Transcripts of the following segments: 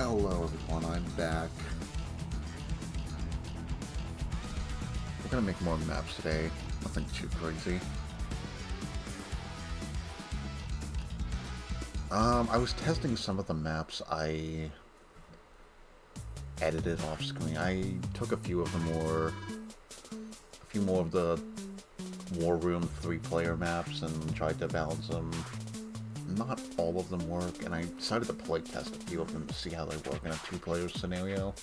Hello everyone, I'm back. We're gonna make more maps today, nothing too crazy. I was testing some of the maps I edited off screen. I took a few more of the War Room 3-player maps and tried to balance them. Not all of them work, and I decided to play test a few of them to see how they work in a 2-player scenario.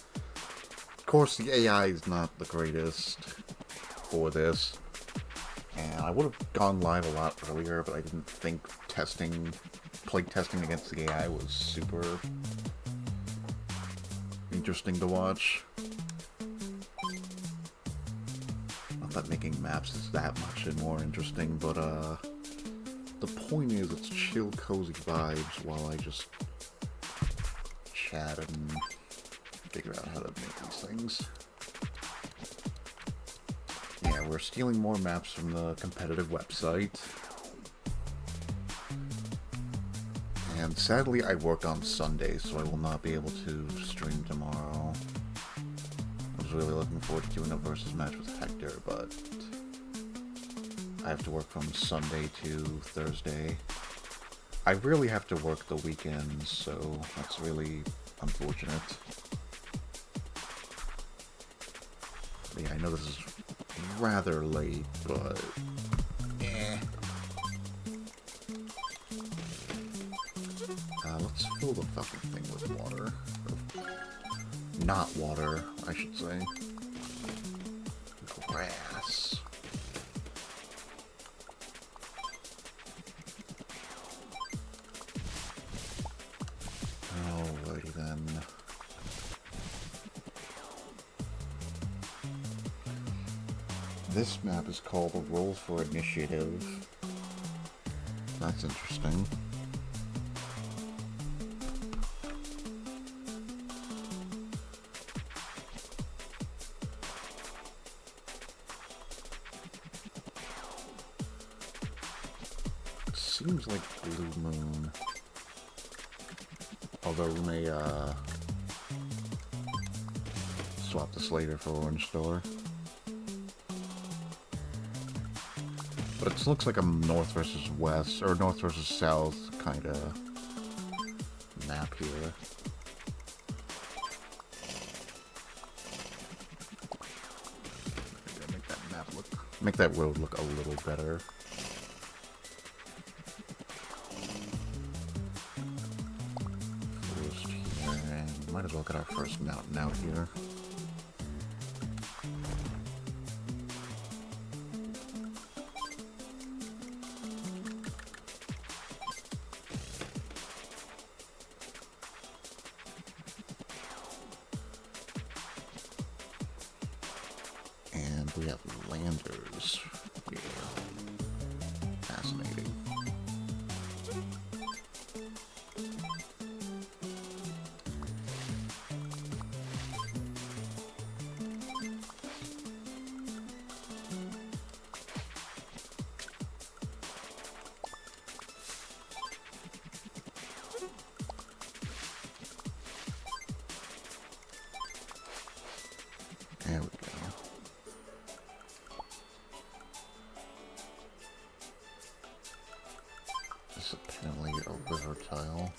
Of course, the AI is not the greatest for this, and I would have gone live a lot earlier, but I didn't think play testing against the AI was super interesting to watch. Not that making maps is that much more interesting, but the point is, it's chill, cozy vibes while I just chat and figure out how to make these things. Yeah, we're stealing more maps from the competitive website. And sadly, I work on Sunday, so I will not be able to stream tomorrow. I was really looking forward to doing a versus match with Hector, but I have to work from Sunday to Thursday. I really have to work the weekends, so that's really unfortunate. But yeah, I know this is rather late, but let's fill the fucking thing with water. Or not water, I should say. Grass. Alrighty then. This map is called the Roll for Initiative. That's interesting. Seems like Blue Moon. Although we may swap this later for Orange Store. But it looks like a north versus west, or north versus south kind of map here. Make that road look a little better. First here, and might as well get our first mountain out here. We have landers here. Fascinating. There we go. This is apparently a river tile.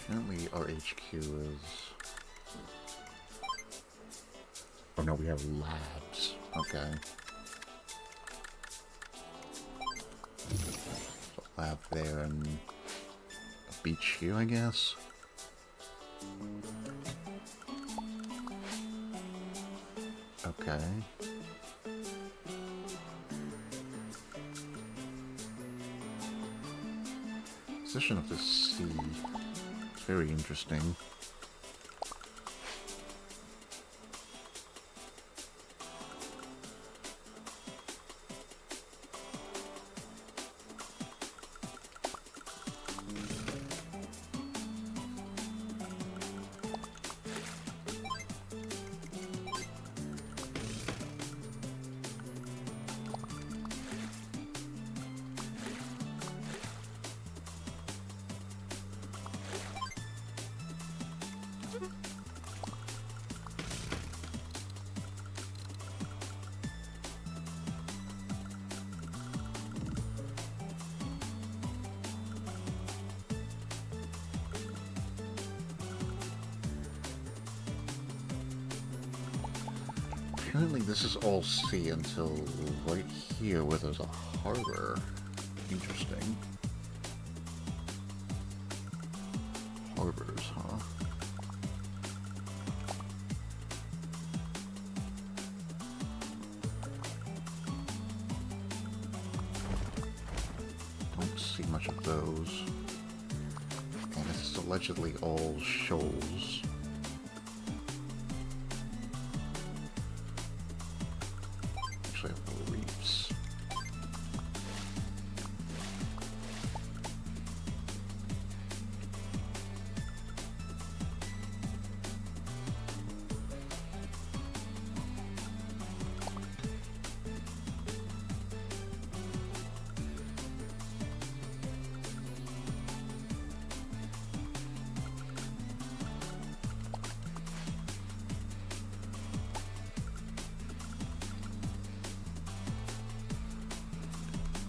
Apparently our HQ is... Oh no, we have labs. Okay. So lab there and a beach here, I guess. Okay. Position of the sea. Very interesting. Apparently this is all sea until right here where there's a harbor. Interesting. Harbors, huh? Don't see much of those. And this is allegedly all shoals. Actually, reefs.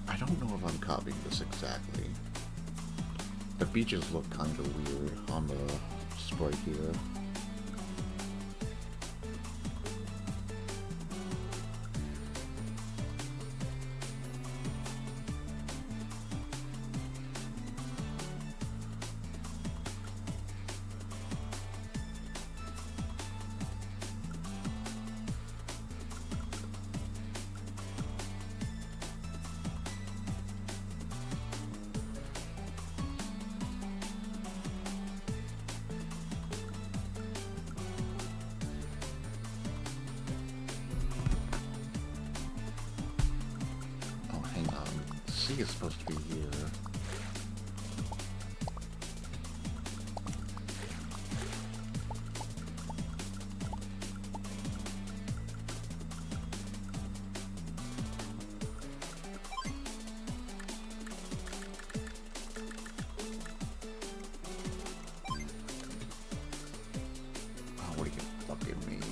I don't know if I'm copying this exactly. The beaches look kind of weird on the sprite here. Sea is supposed to be here. Oh, what do you fucking mean?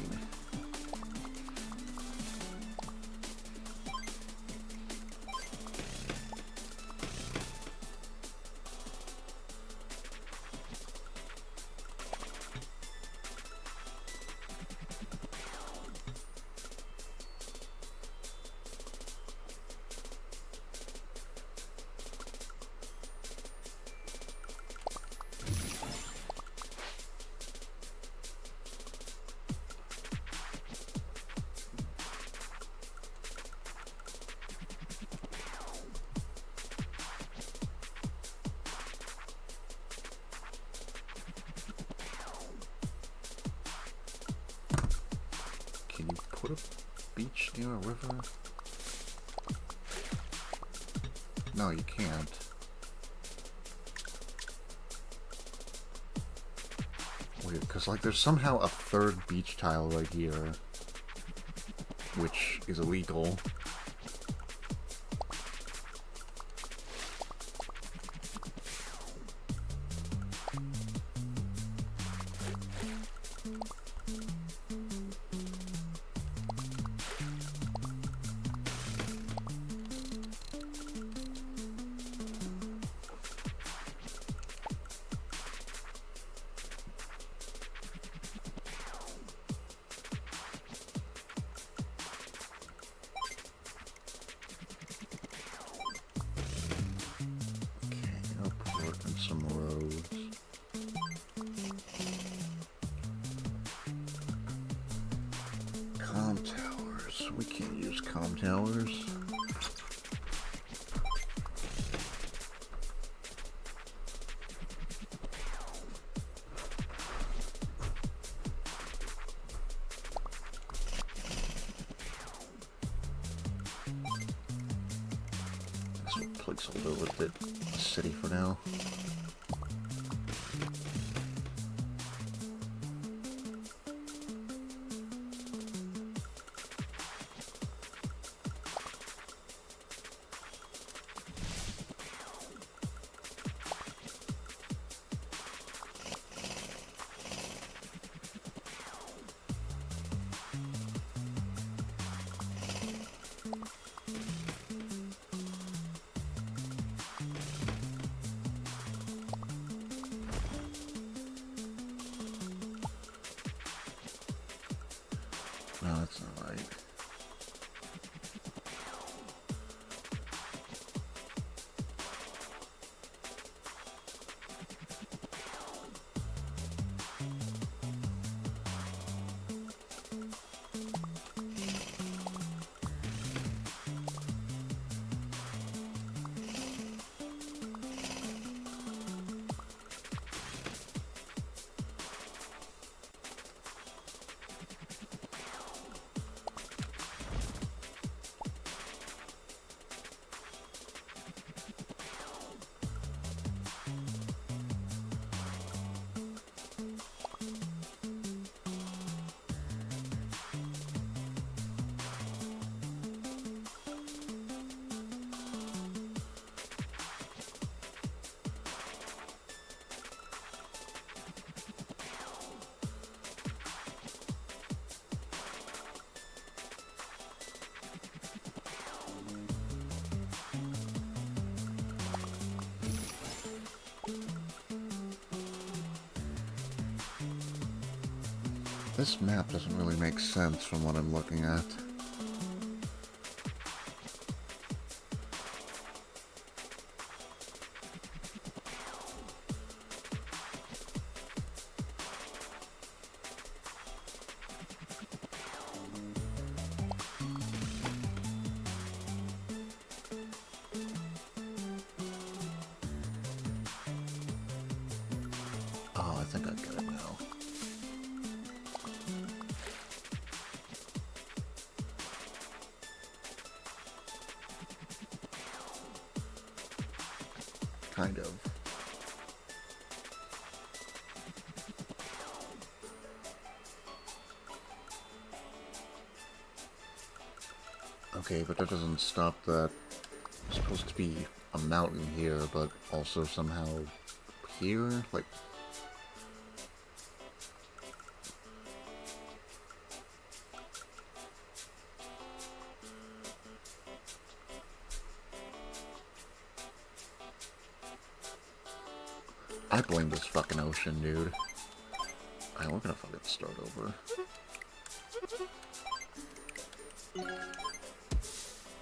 Can you put a beach near a river? No, you can't. Weird, because like there's somehow a third beach tile right here, which is illegal. Some roads. Comm towers. We can't use comm towers. This will placeholder with the city for now. No, that's not right. This map doesn't really make sense from what I'm looking at. Oh, I think I get it now. Kind of. Okay, but that doesn't stop that. It's supposed to be a mountain here, but also somehow here? Like... I blame this fucking ocean, dude. Alright, we're gonna fucking start over.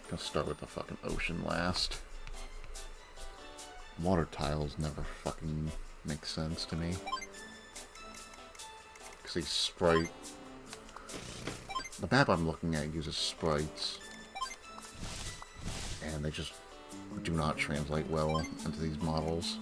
Gonna start with the fucking ocean last. Water tiles never fucking make sense to me. Because these sprite... The map I'm looking at uses sprites. And they just do not translate well into these models.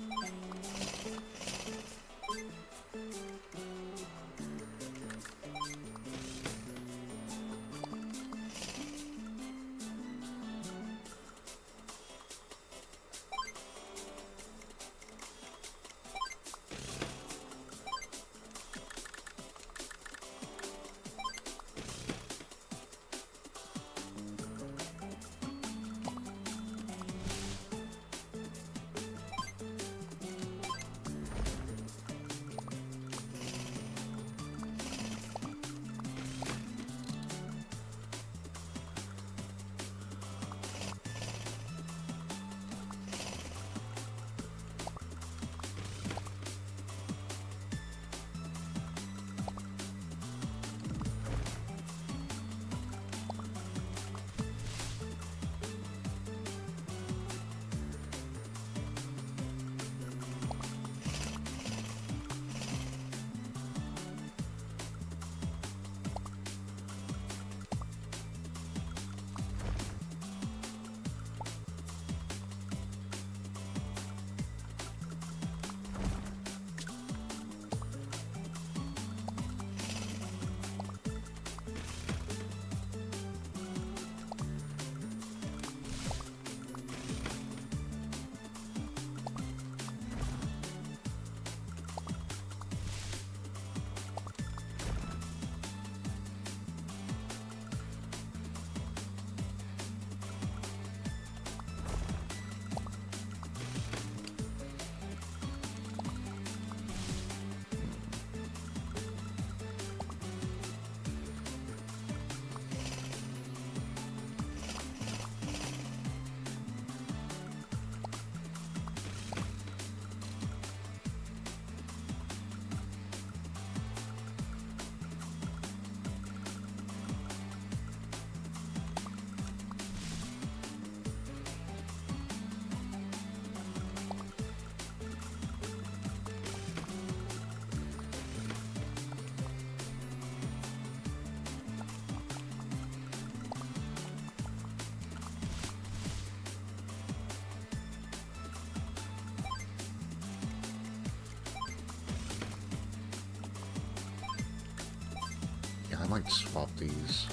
I might swap these.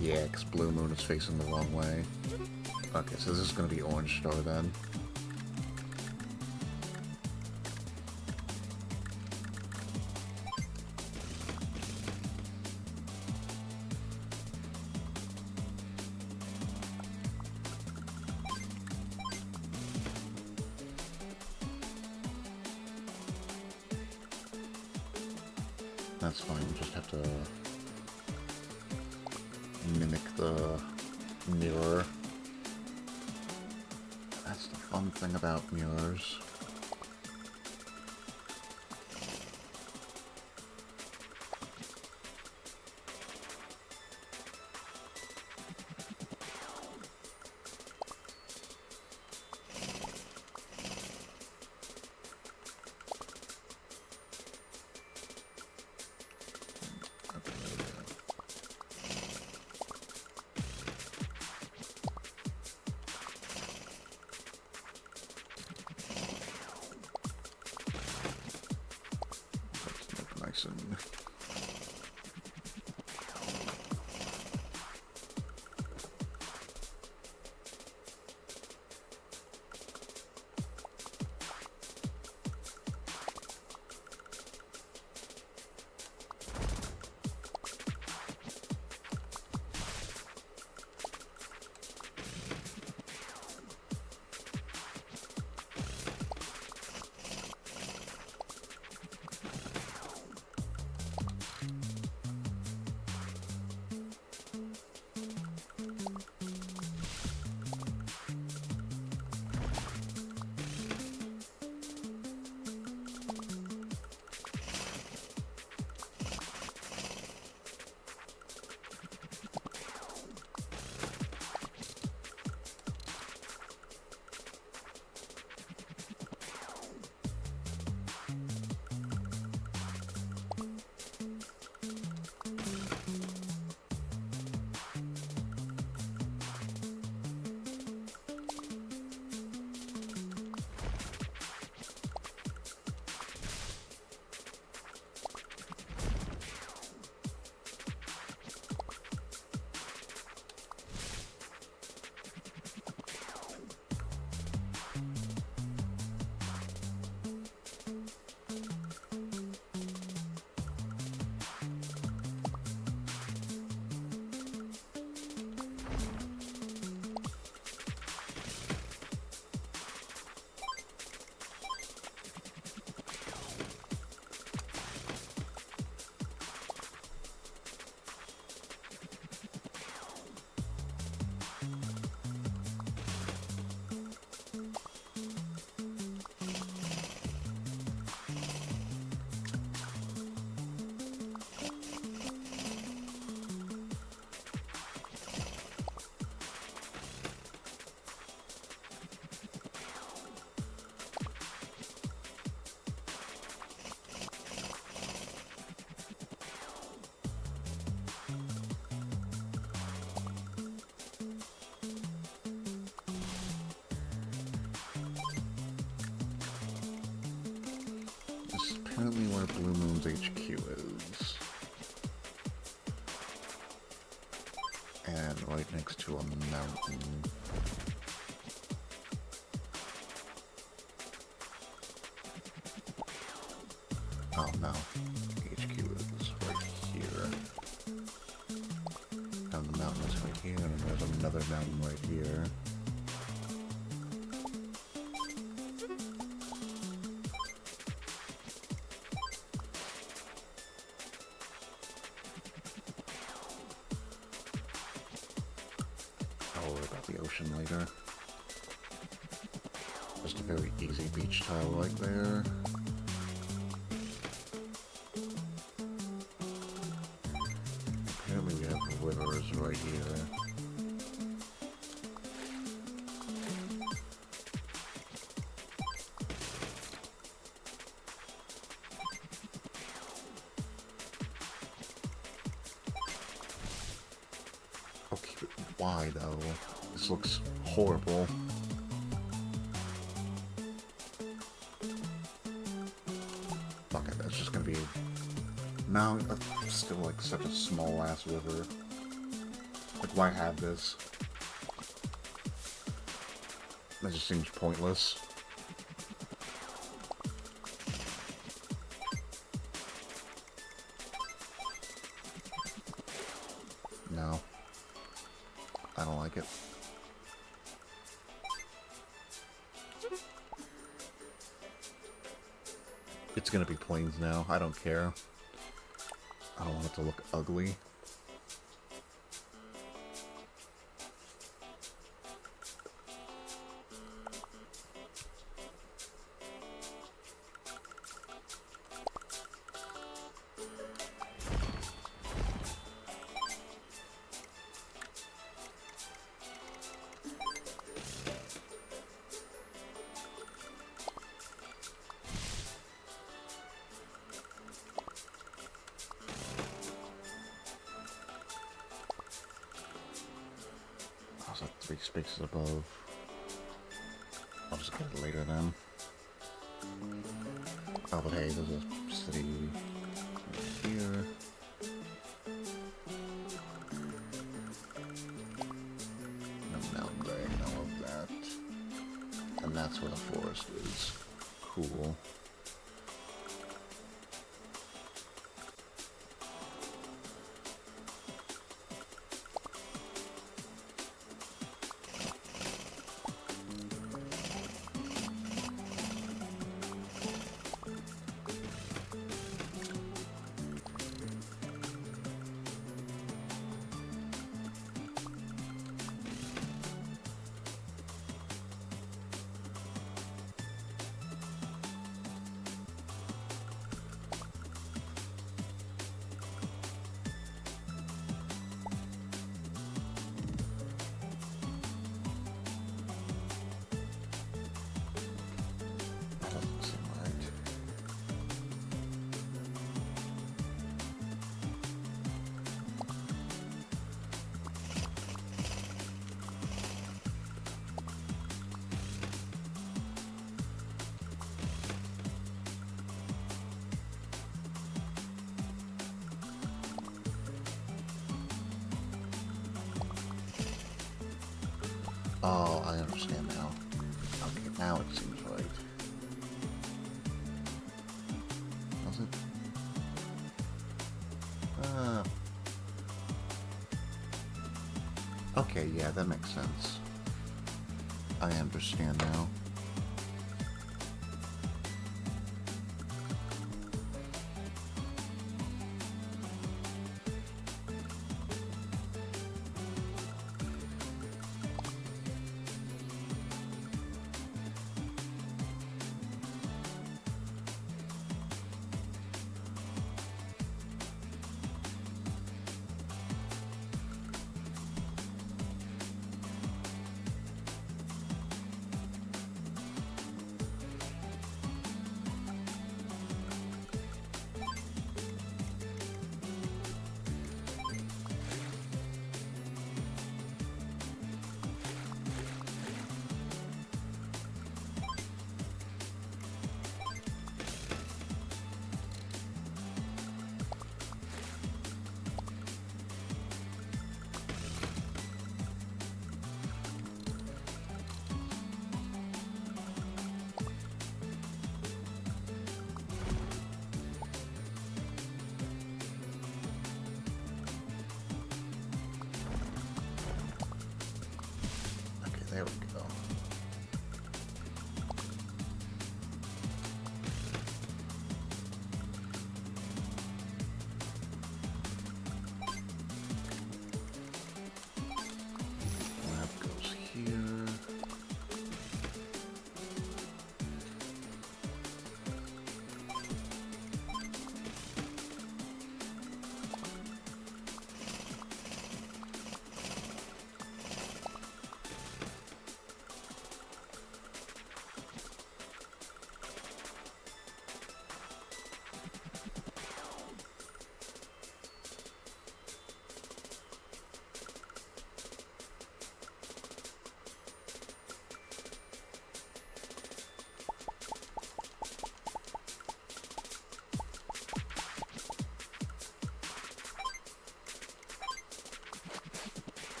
Yeah, because Blue Moon is facing the wrong way. Okay, so this is going to be Orange Star then. That's fine, we'll just have to mimic the mirror. That's the fun thing about mirrors. Nice and this is apparently where Blue Moon's HQ is. And right next to a mountain. Oh no, HQ is right here. And the mountain is right here, and there's another mountain right here. I'll worry about the ocean later. Just a very easy beach tile right there. Apparently we have rivers right here. I'll keep it wide though. This looks horrible. It's just gonna be... Now, it's still like such a small ass river. Like, why have this? That just seems pointless. No. I don't like it. It's gonna be plains now. I don't care. I don't want it to look ugly. Also, 3 spaces above. I'll just get it later then. Oh, but hey, there's a city right here. No mountain dragon, I love that. And that's where the forest is. Cool. Oh, I understand now. Okay, now it seems right. Does it? Okay, yeah, that makes sense. I understand now.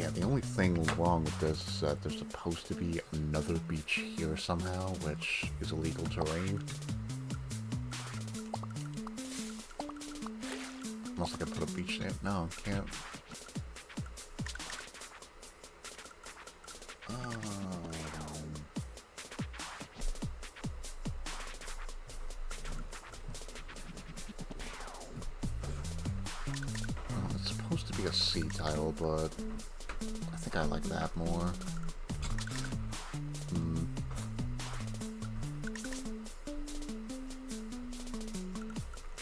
Yeah, the only thing wrong with this is that there's supposed to be another beach here somehow, which is illegal terrain. Unless I can put a beach there. No, can't. It's supposed to be a sea tile, but I think I like that more.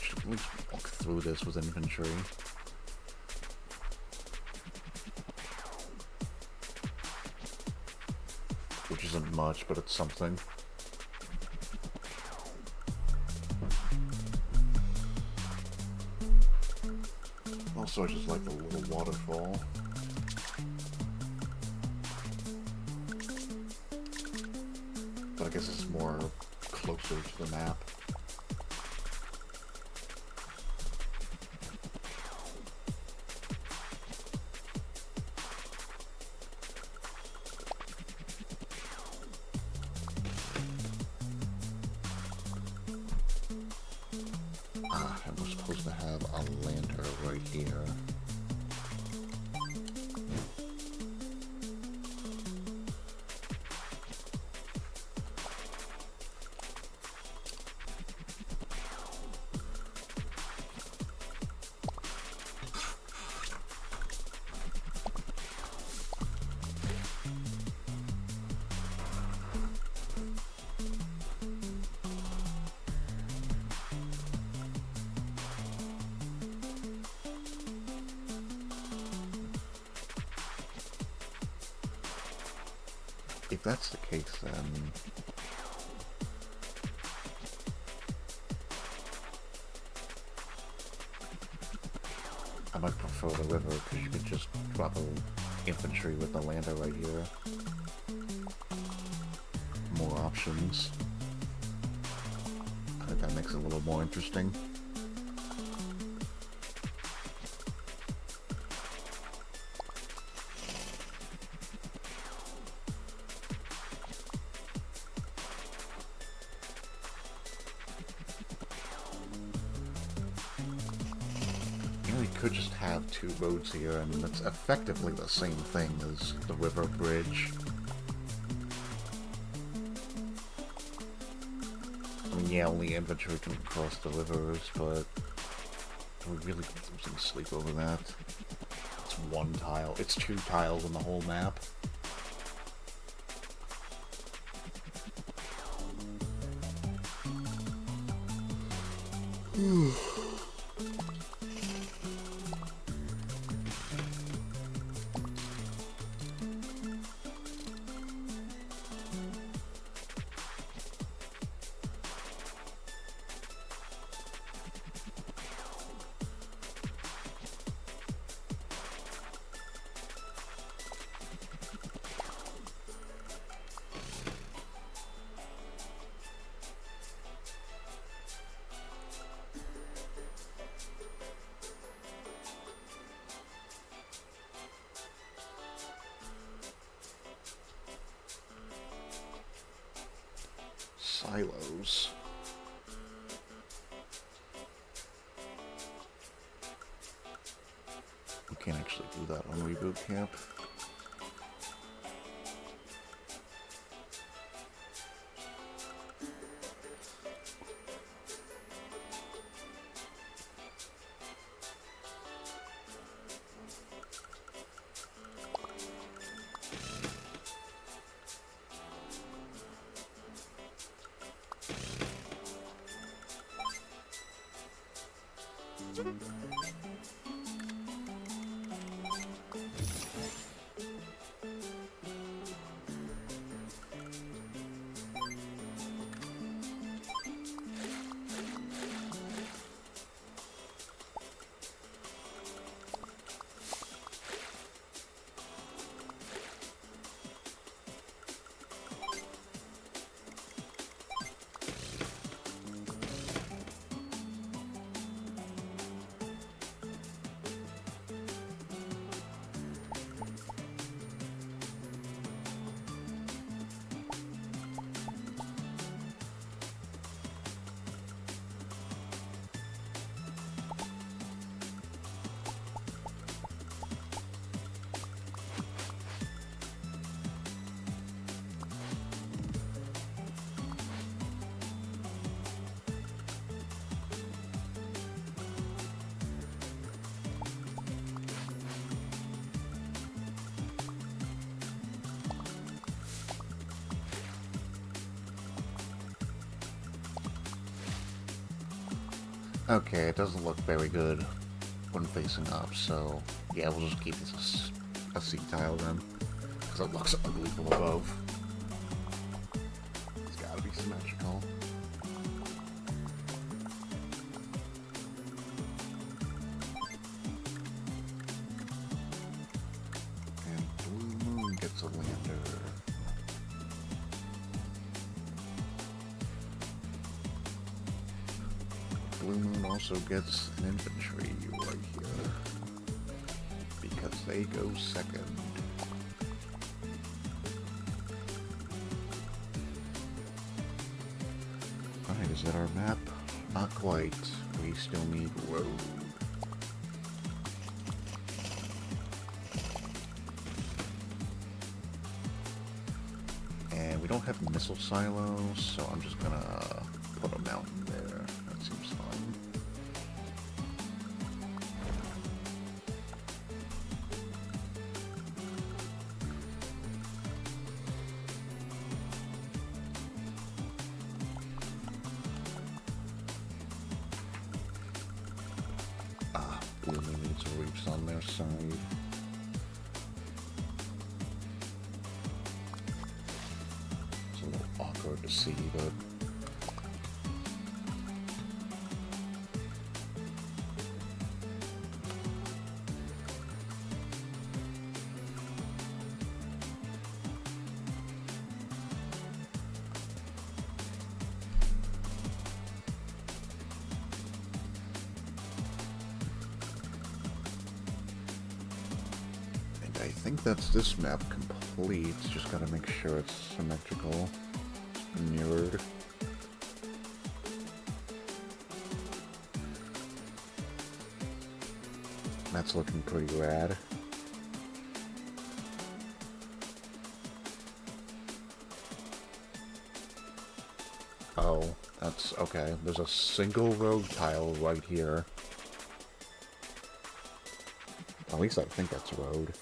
Should at least walk through this with infantry. Which isn't much, but it's something. Also, I just like the little waterfall. But I guess it's more closer to the map. And we're supposed to have a lander right here. If that's the case, then I might prefer the river, because you could just drop a infantry with the lander right here. More options. I think that makes it a little more interesting. Could just have two roads here, and it's effectively the same thing as the river bridge. I mean, yeah, only infantry can cross the rivers, but we're really losing sleep over that. It's one tile. It's two tiles on the whole map. Silos. We can't actually do that on Reboot Camp. Okay, it doesn't look very good when facing up, so yeah, we'll just keep this a C tile then, because it looks ugly from above. It's gotta be symmetrical. And Blue Moon gets a lander. Blue Moon also gets an infantry right here, because they go second. Alright, is that our map? Not quite. We still need road. And we don't have missile silos, so I'm just gonna put a mountain there. That seems fun. Blue Moon needs reefs on their side. It's a little awkward to see, but I think that's this map complete. Just gotta make sure it's symmetrical, mirrored. That's looking pretty rad. Oh, that's okay. There's a single road tile right here. At least I think that's road.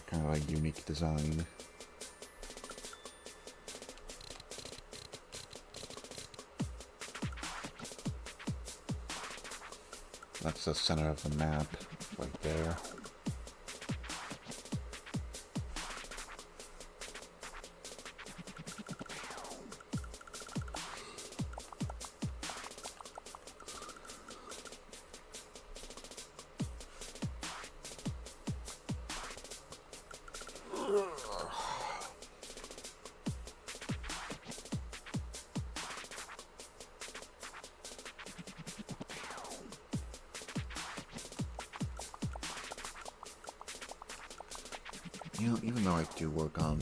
Kind of a unique design. That's the center of the map, right there. You know, even though I do work on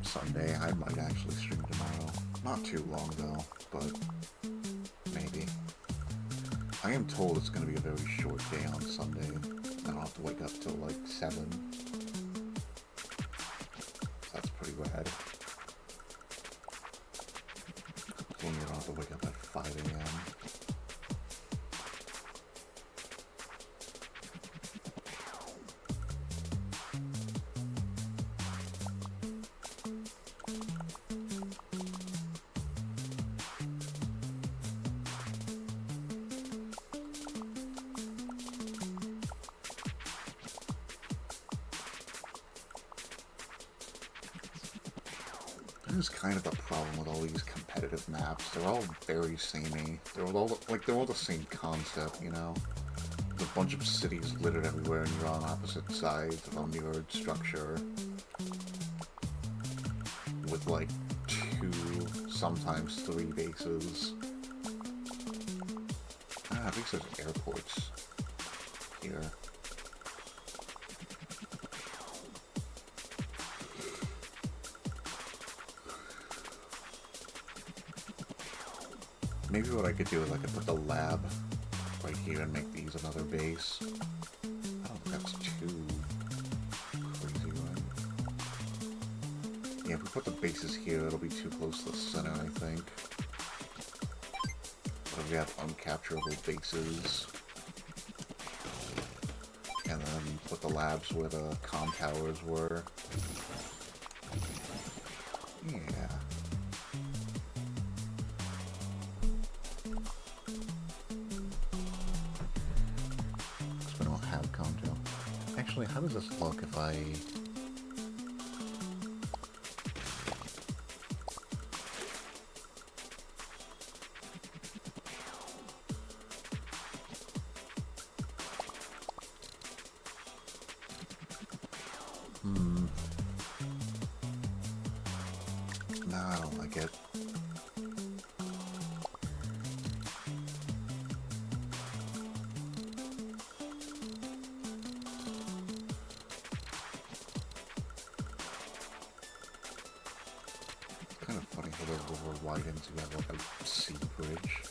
Sunday, I might actually stream tomorrow. Not too long though, but maybe. I am told it's going to be a very short day on Sunday. I don't have to wake up till like 7. That's pretty rad. So you don't have to wake up at 5 a.m. There's kind of a problem with all these competitive maps. They're all very samey. They're all the same concept, you know? There's a bunch of cities littered everywhere and you're on opposite sides of a mirrored structure. With like 2, sometimes 3 bases. At least there's airports here. Maybe what I could do is I could put the lab right here and make these another base. I don't think that's too crazy, right? Yeah, if we put the bases here, it'll be too close to the center, I think. But if we have uncapturable bases, and then put the labs where the comm towers were. Yeah. Actually, how does this look if I... No, I don't like it. Kind of funny how the river widens, you have like a sea bridge.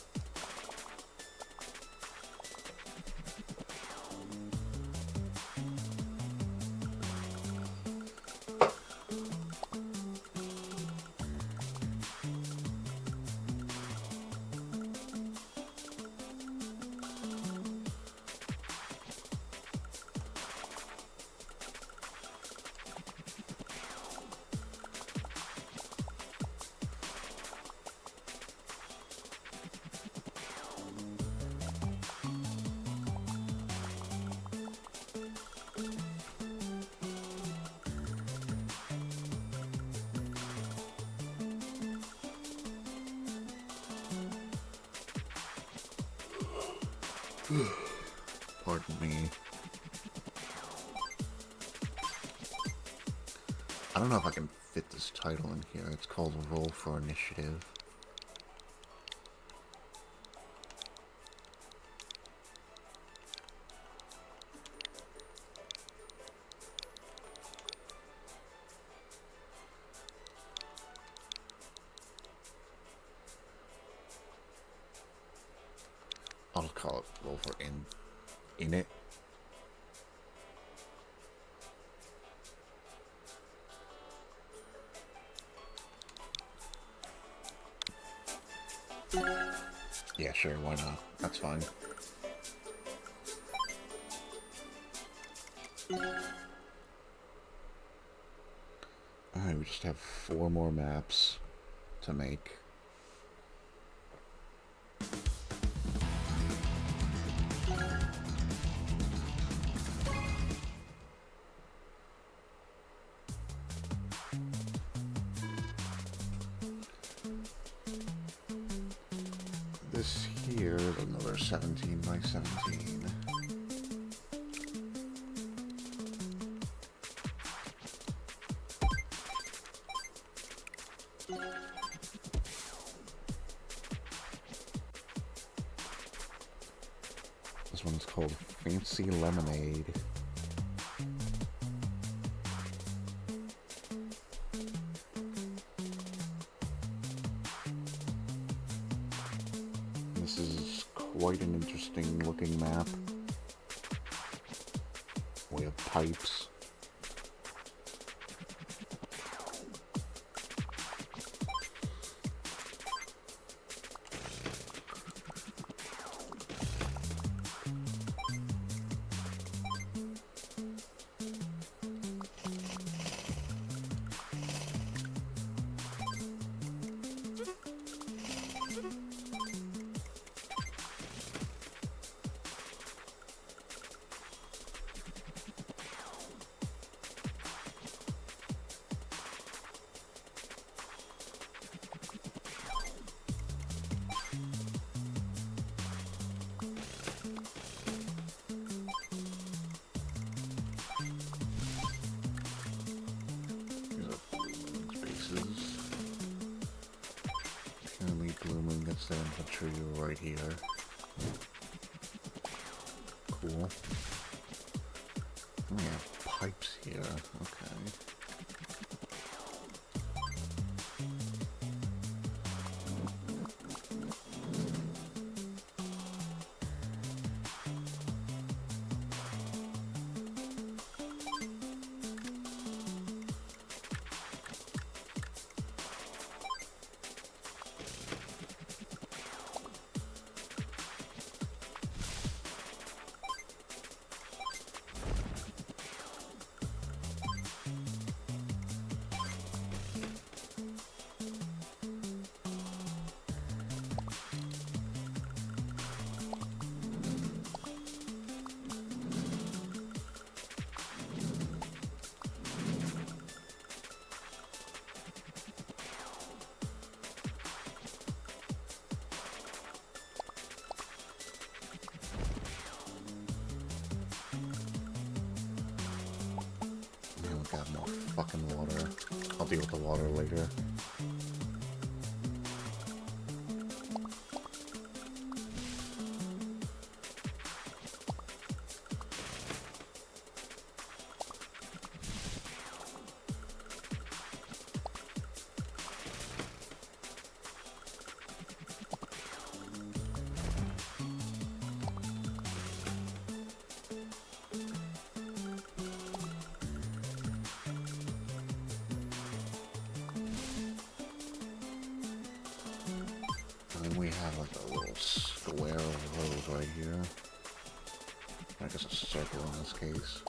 Pardon me. I don't know if I can fit this title in here. It's called Roll for Initiative. I'll just call it Roll for in it. Yeah, sure, why not? That's fine. Alright, we just have 4 more maps to make. This here is another 17 by 17. This one's called Fancy Lemonade. This is quite an interesting looking map. We have pipes. Apparently Glooming gets their infantry right here. Cool. We have pipes here. Okay. And we got more fucking water. I'll deal with the water later. We have like a little square of road right here. I guess a circle in this case.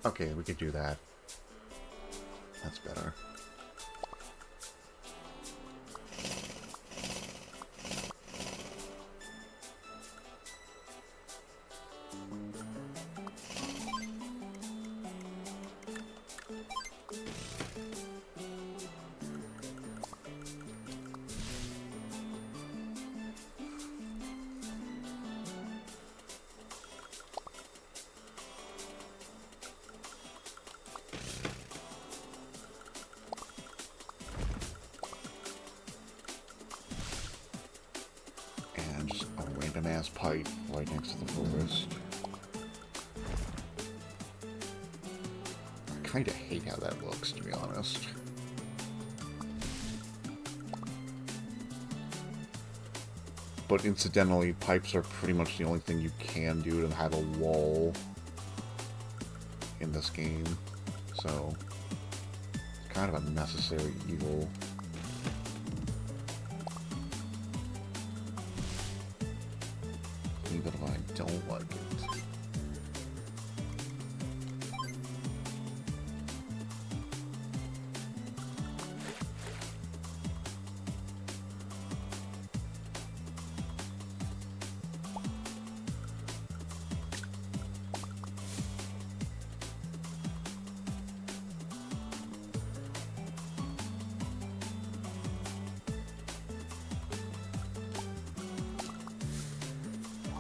Okay, we could do that. That's better. Ass pipe right next to the forest. I kinda hate how that looks, to be honest. But incidentally, pipes are pretty much the only thing you can do to have a wall in this game. So, it's kind of a necessary evil. Even if I don't like it.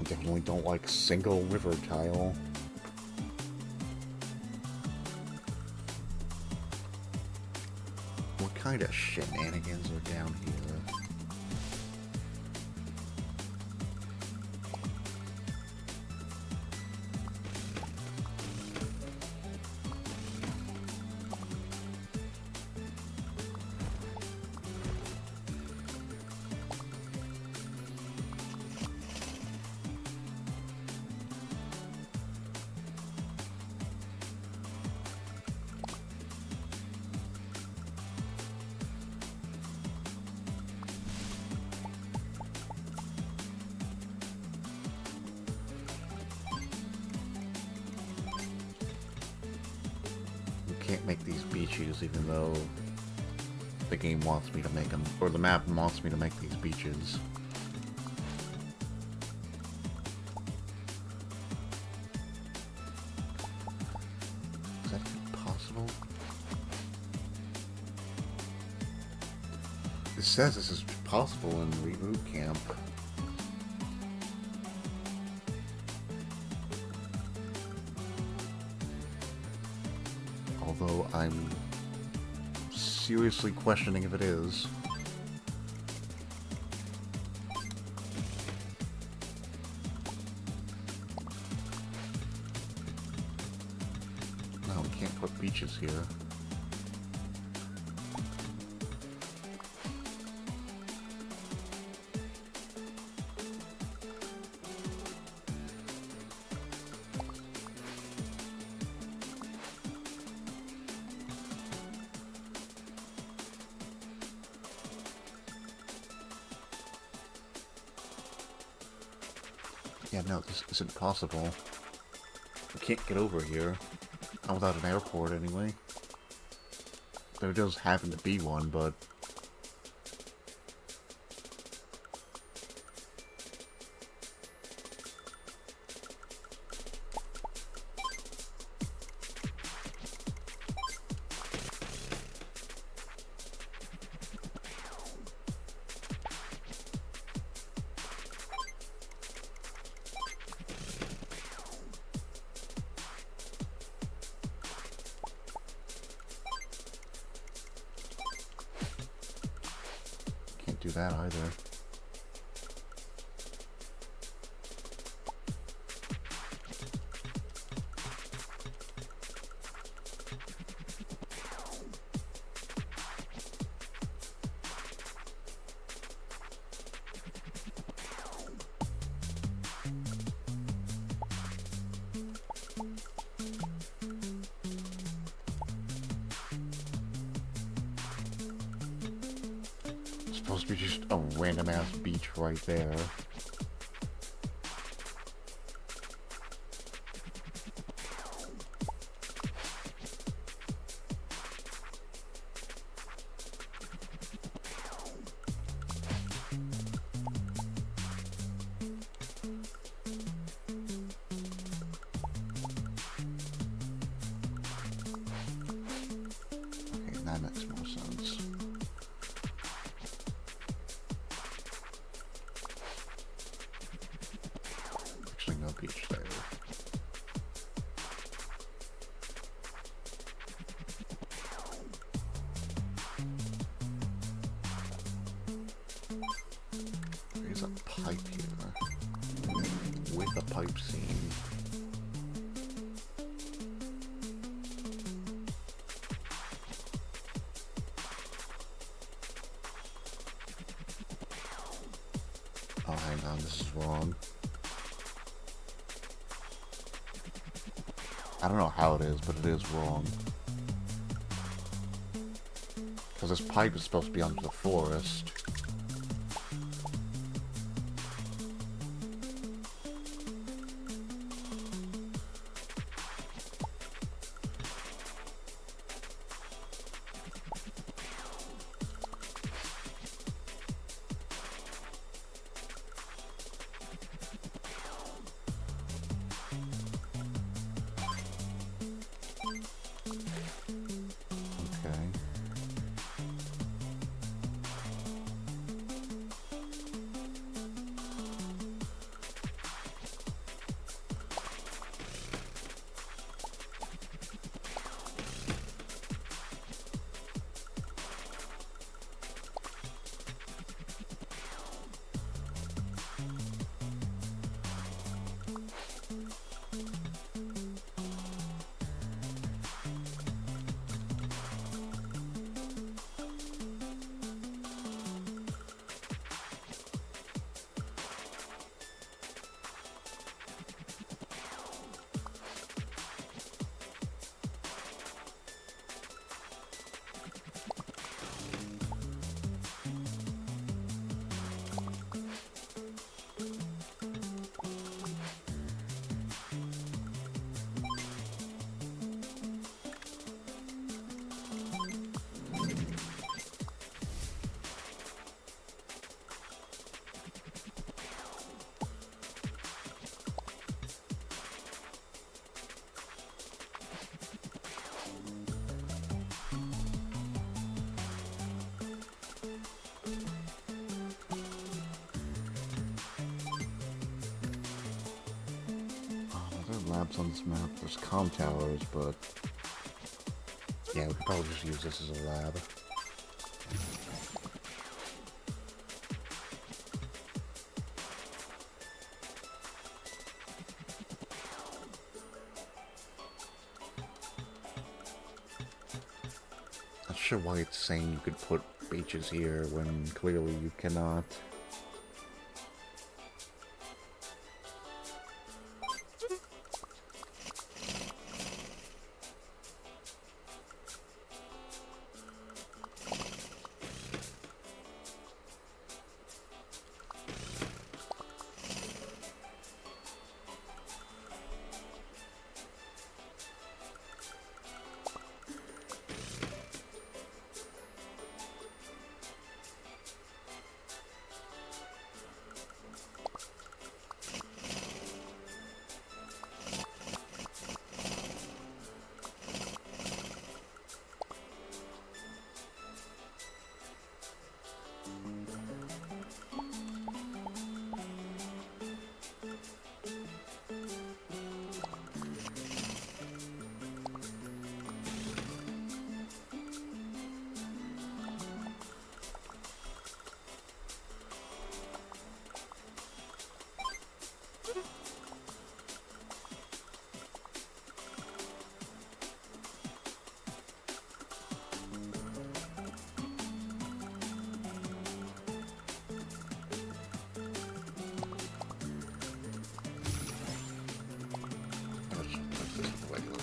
Definitely don't like single river tile. What kind of shenanigans are down here? Can't make these beaches even though the game wants me to make them, or the map wants me to make these beaches. Is that even possible? It says this is possible in Reboot Camp. Although I'm seriously questioning if it is. No, we can't put beaches here. Yeah, no, this isn't possible. We can't get over here. Not without an airport, anyway. There does happen to be one, but... Can't do that either. It's supposed to be just a random ass beach right there. Okay, that makes more sense. Actually, no beach there. There's a pipe here. With a pipe seam. Oh, hang on, this is wrong. I don't know how it is, but it is wrong. Because this pipe is supposed to be under the forest. Okay. Labs on this map. There's comm towers, but yeah, we could probably just use this as a lab. Not sure why it's saying you could put beaches here when clearly you cannot.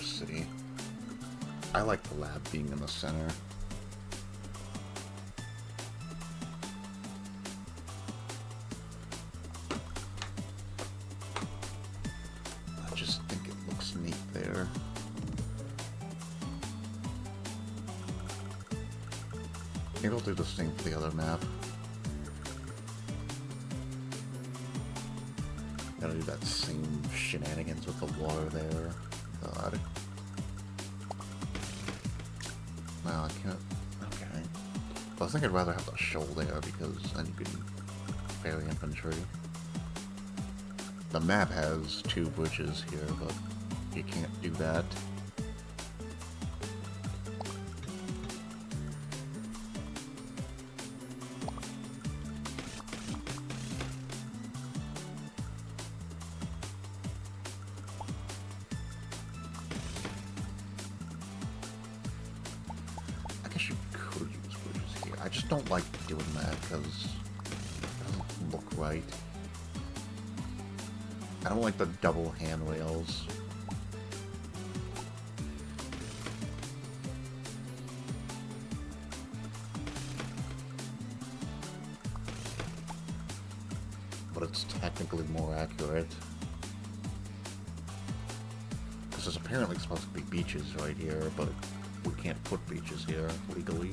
City. I like the lab being in the center. I just think it looks neat there. Maybe I'll do the same for the other map. Gotta do that same shenanigans with the water there. God. No, I can't. Okay. But I think I'd rather have the shoal there because then you can ferry infantry. The map has 2 bridges here, but you can't do that. I just don't like doing that because it doesn't look right. I don't like the double handrails. But it's technically more accurate. Because there's apparently supposed to be beaches right here, but we can't put beaches here legally.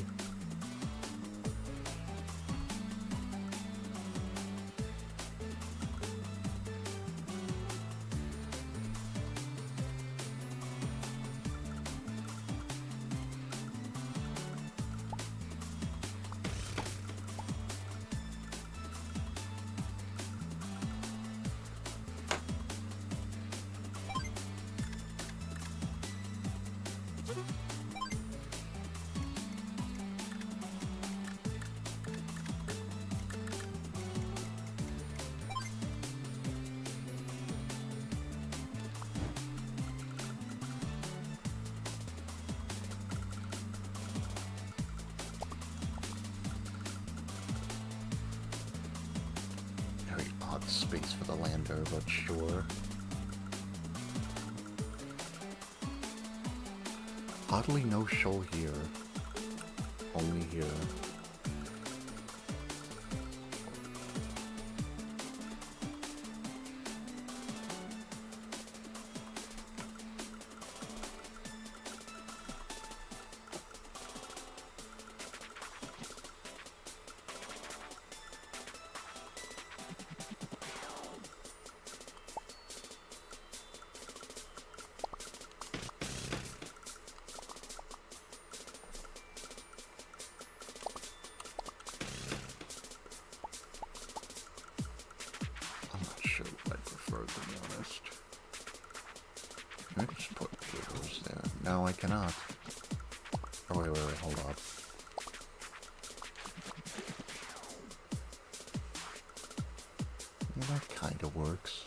Space for the lander, but sure. Oddly, no shoal here. Only here. I just put cables there. No, I cannot. Oh, wait, hold up. Yeah, that kind of works.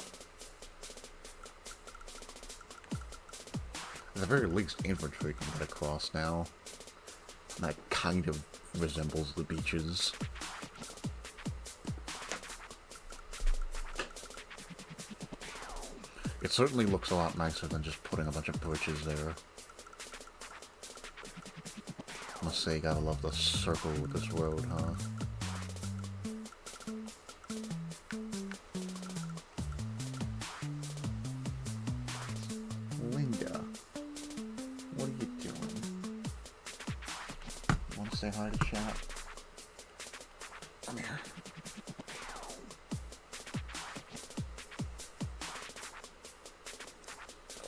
At the very least, infantry can get across now. That kind of resembles the beaches. It certainly looks a lot nicer than just putting a bunch of bridges there. Must say, gotta love the circle with this road, huh? Linda, what are you doing? Want to say hi to chat? Come here.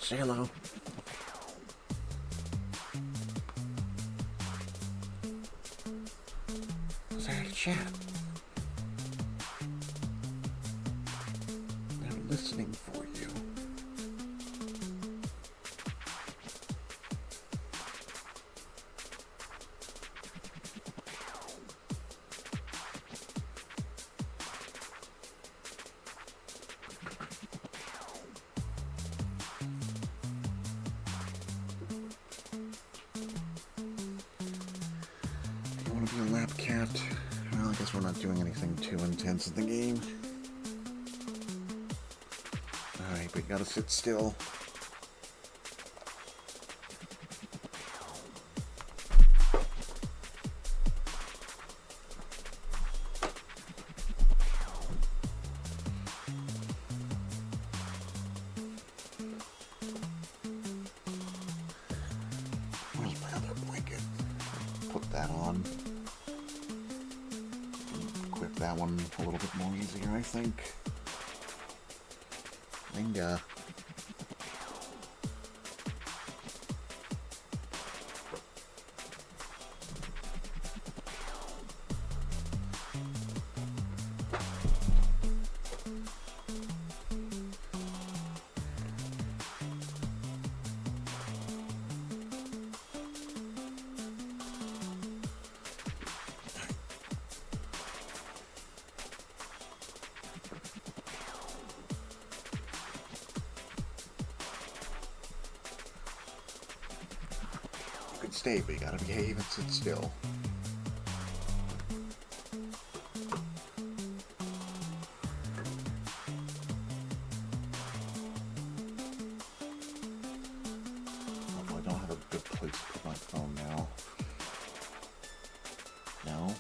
Say hello. Say hi to chat. They're listening for you. Be a lap cat. Well, I guess we're not doing anything too intense in the game. Alright, we gotta sit still. put that on. Equip that one a little bit more easier, I think. And, stay, but you gotta behave and sit still. Although I don't have a good place to put my phone now. No?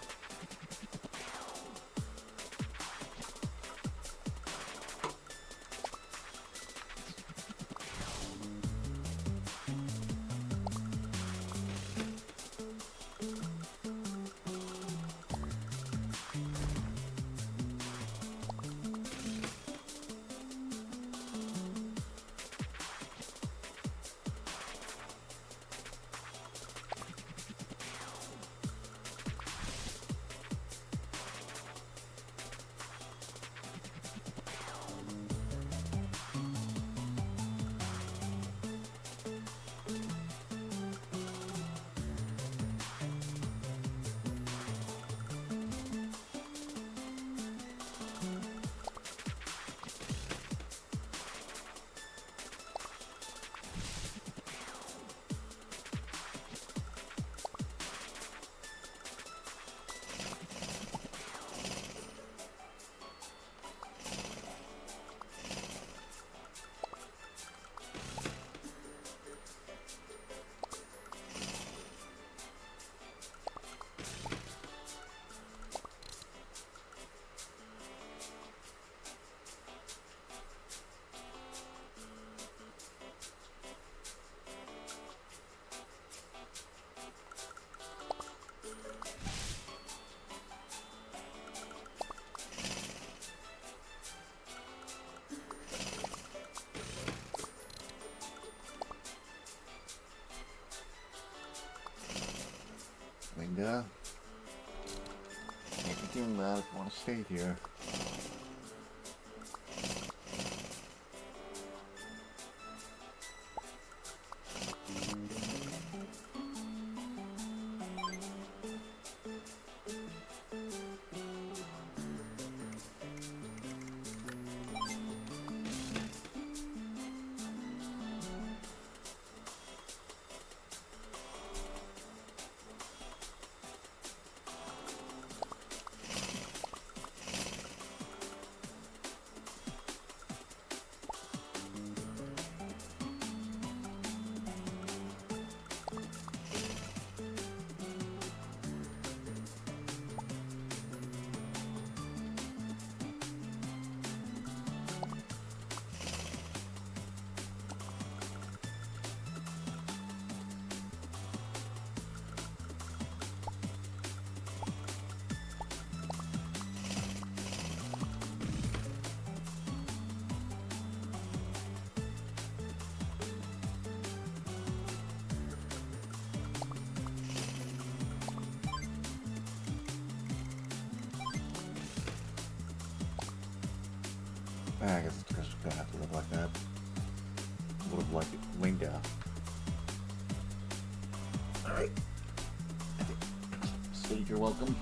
And, can't be doing that if you want to stay here. I guess it's just gonna have to look like that. Would have liked it Linda. Alright. Stage, you're welcome.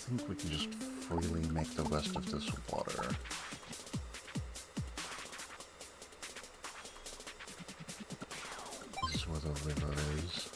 think we can just freely make the rest of this water. This is where the river is.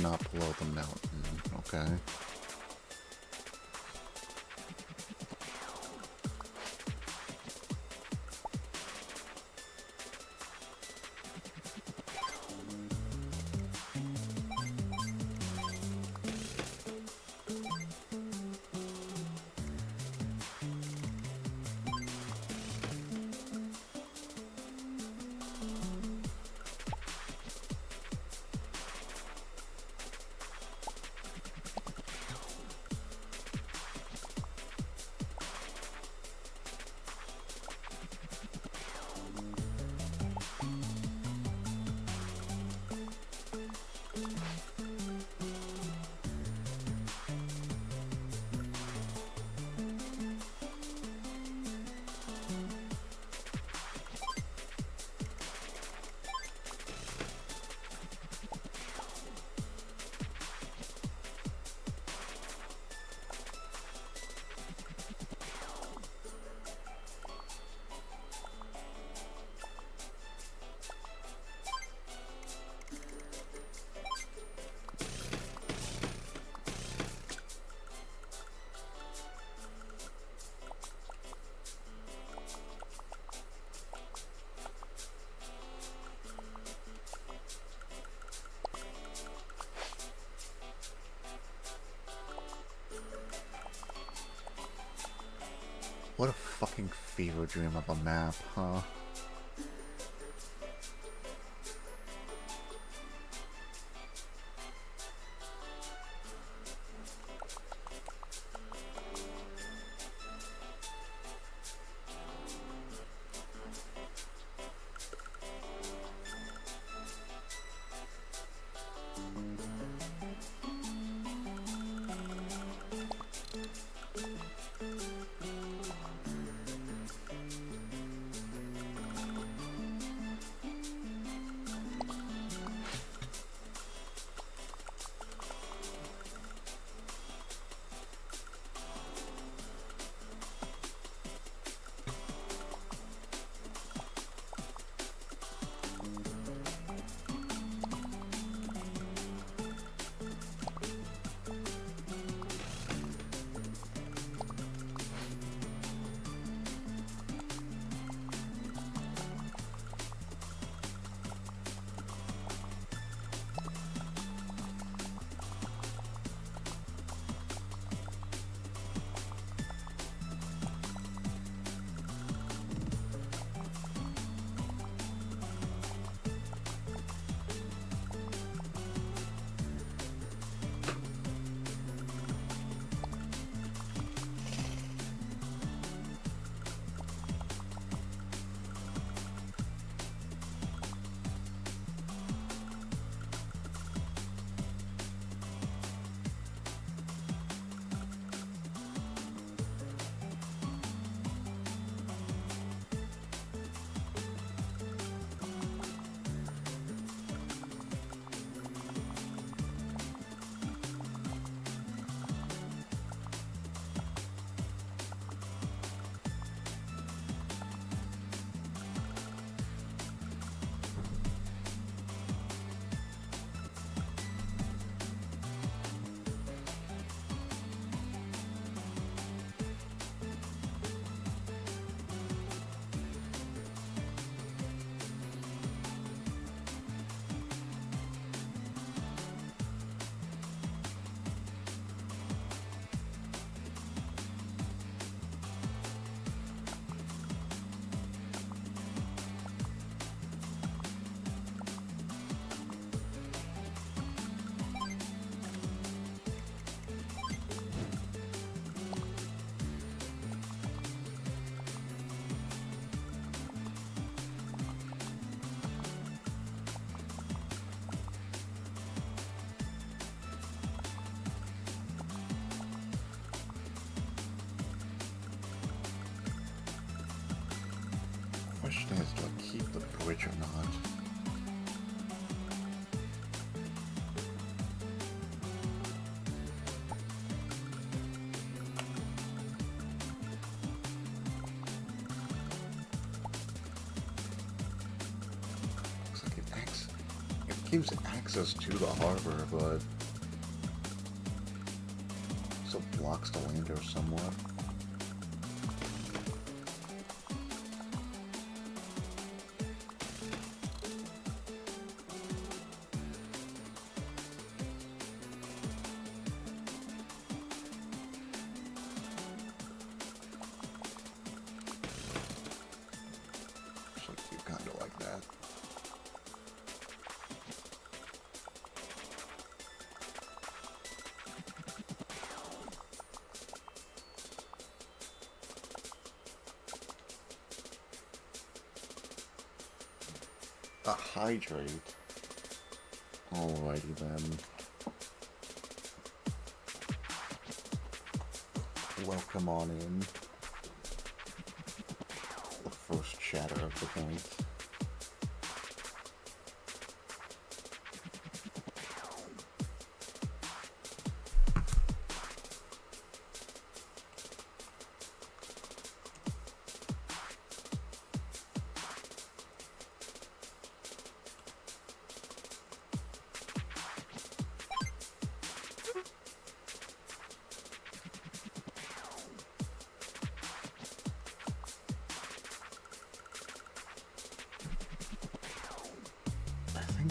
Not below the mountain, okay. What a fucking fever dream of a map, huh? Switch or not. Looks like it gives access to the harbor, but still blocks the lander somewhat. Hydrate. Alrighty then. Welcome on in. The first chatter of the night.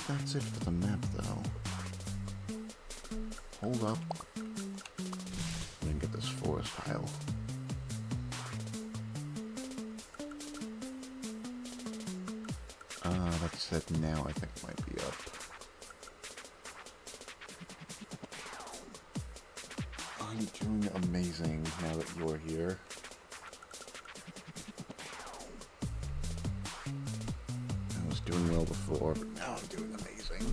That's it for the map, though. Hold up. Let me get this forest tile. That's it now, I think it might be up. I'm doing amazing now that you're here. I was doing well before, but now I'm doing amazing.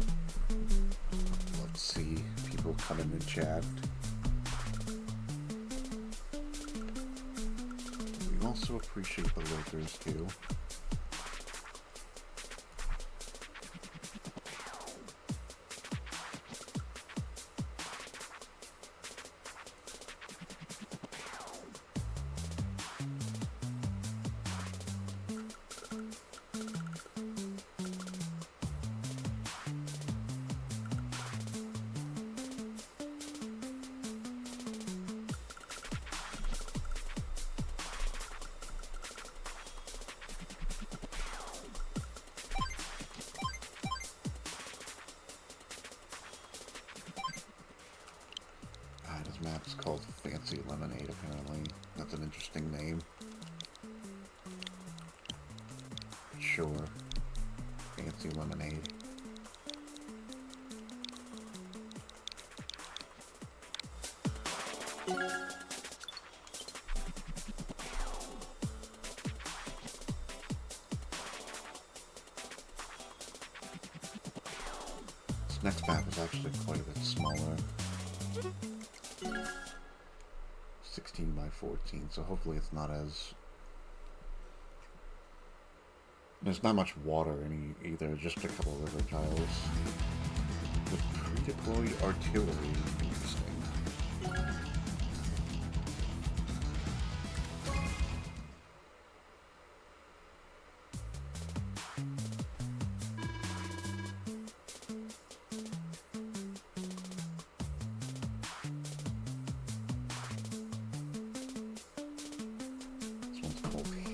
Let's see people come in the chat. We also appreciate the lurkers too. Map's called Fancy Lemonade, apparently. That's an interesting name. Sure. Fancy Lemonade. This next map is actually quite a bit smaller. 16 by 14, so hopefully it's not as... There's not much water in either, just a couple of river tiles. With pre-deployed artillery, interesting.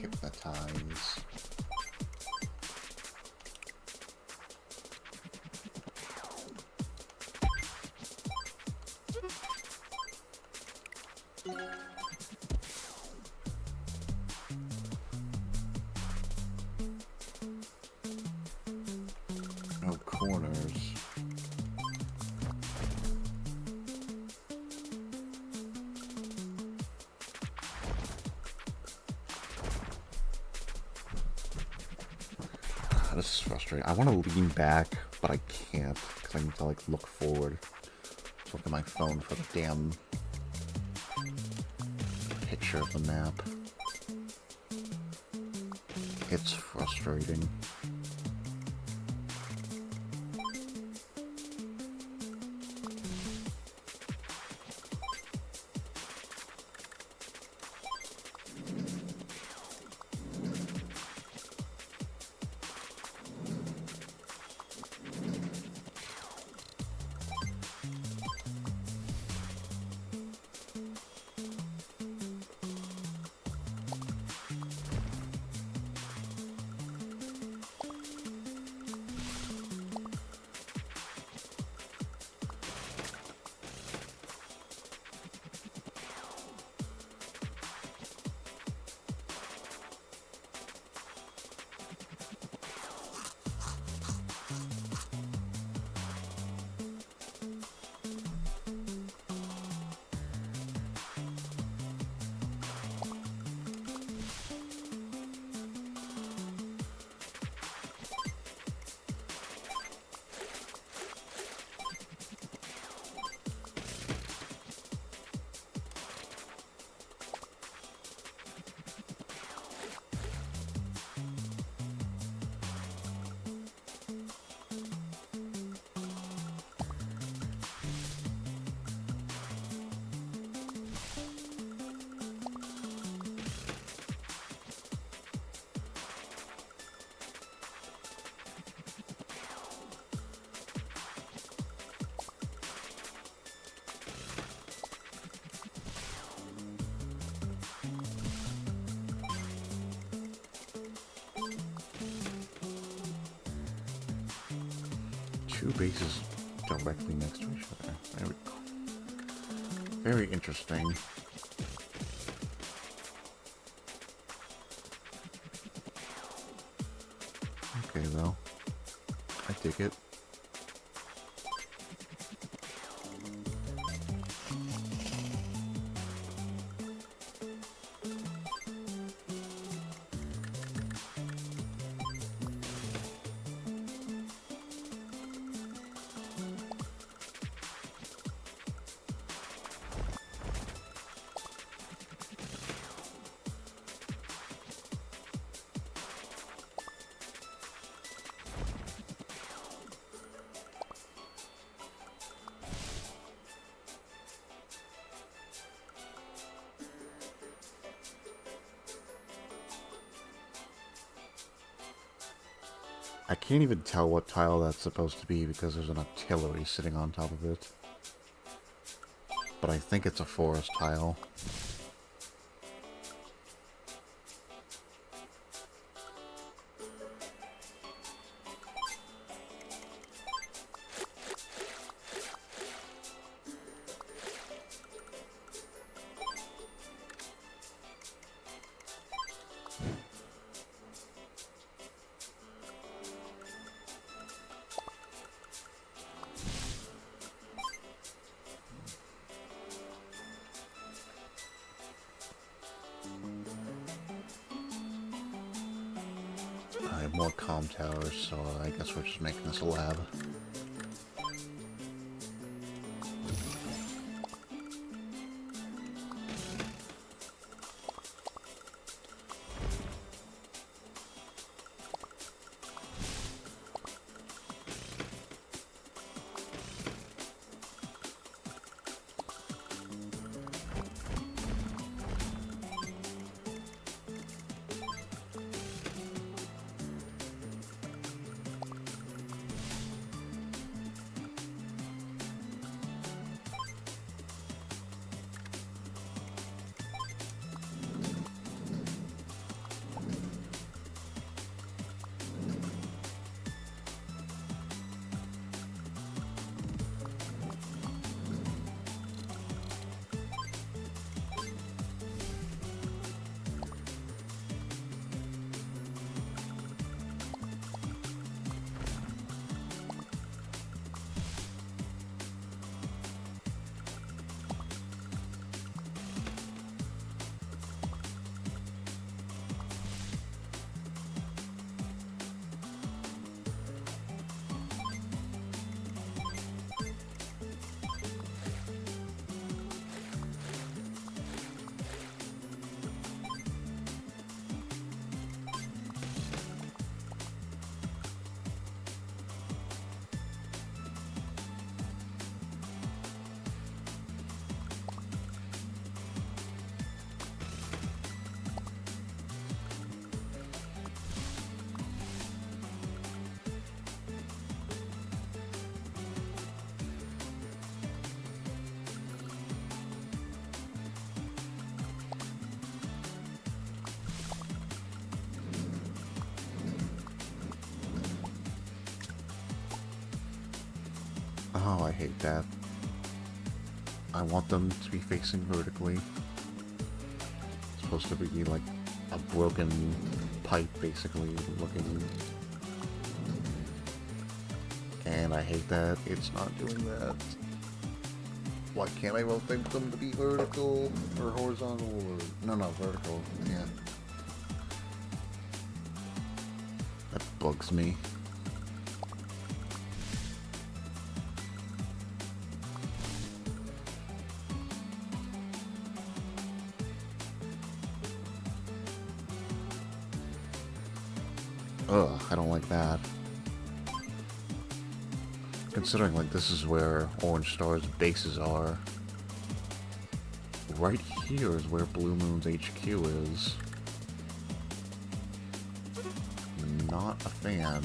Hypnotize. No corners. This is frustrating. I want to lean back, but I can't because I need to like look forward. Look at my phone for the damn picture of the map. It's frustrating. two bases directly next to each other. There we go. Very interesting. Okay, though. I dig it. I can't even tell what tile that's supposed to be because there's an artillery sitting on top of it. But I think it's a forest tile. I have more comm towers, so I guess we're just making this a lab. Oh, I hate that. I want them to be facing vertically. It's supposed to be like a broken pipe, basically, looking. And I hate that it's not doing that. Why can't I rotate them to be vertical or horizontal or... No, vertical, yeah. That bugs me. Ugh, I don't like that. Considering, like, this is where Orange Star's bases are. Right here is where Blue Moon's HQ is. Not a fan.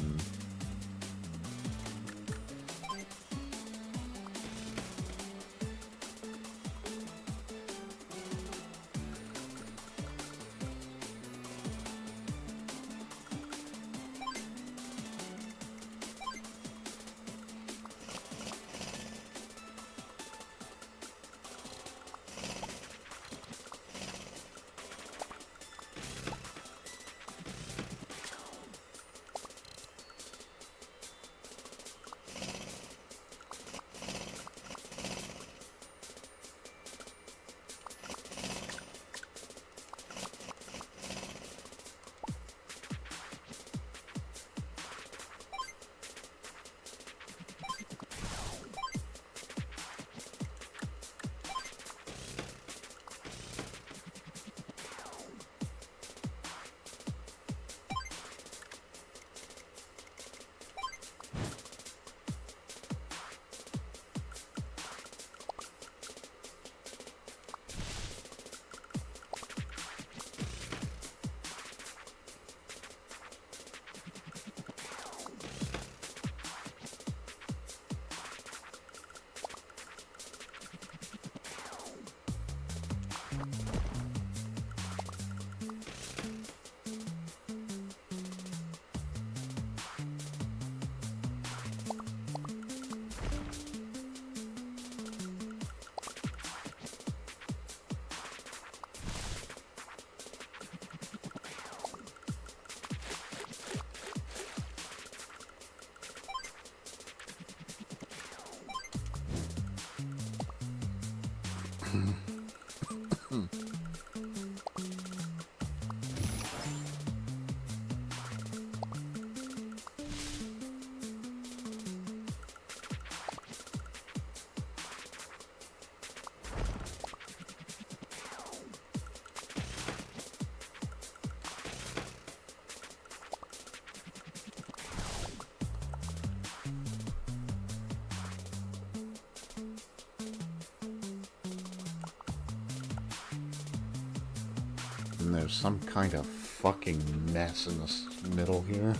And there's some kind of fucking mess in this middle here.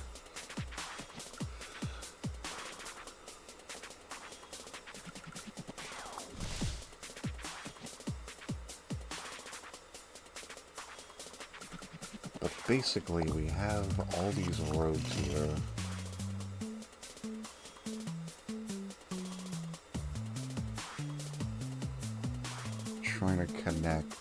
But basically, we have all these roads here. Trying to connect.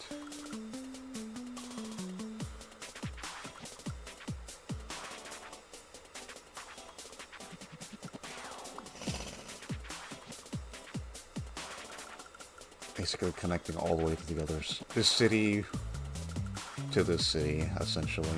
Basically connecting all the way to the others. This city to this city, essentially.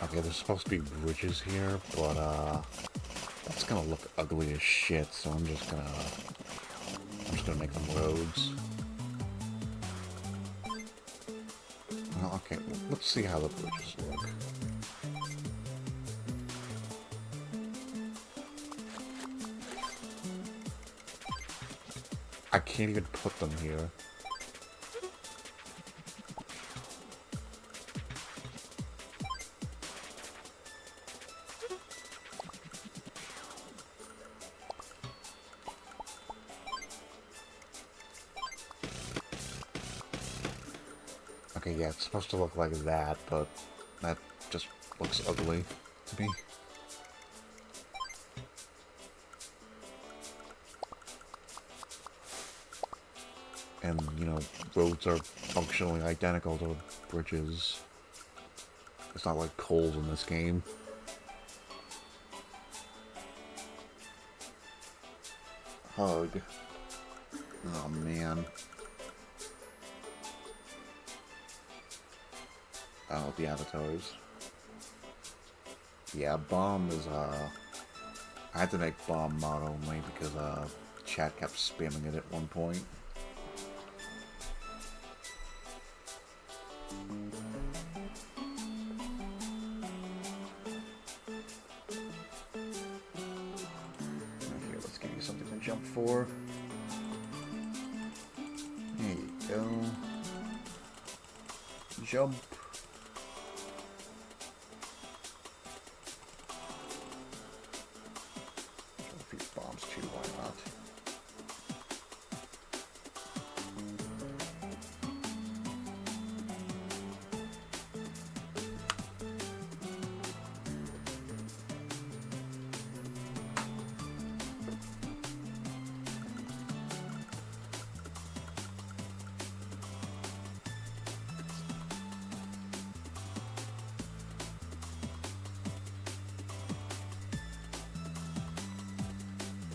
Okay, there's supposed to be bridges here, but that's gonna look ugly as shit, so I'm just gonna make them roads. Well, okay, let's see how the bridges look. I can't even put them here. Okay, yeah, it's supposed to look like that, but that just looks ugly to me. And, you know, roads are functionally identical to bridges. It's not like coals in this game. Hug. Oh, man. Oh, the avatars. Yeah, bomb is, I had to make bomb mod only because, chat kept spamming it at one point. Here, let's give you something to jump for. There you go. Jump.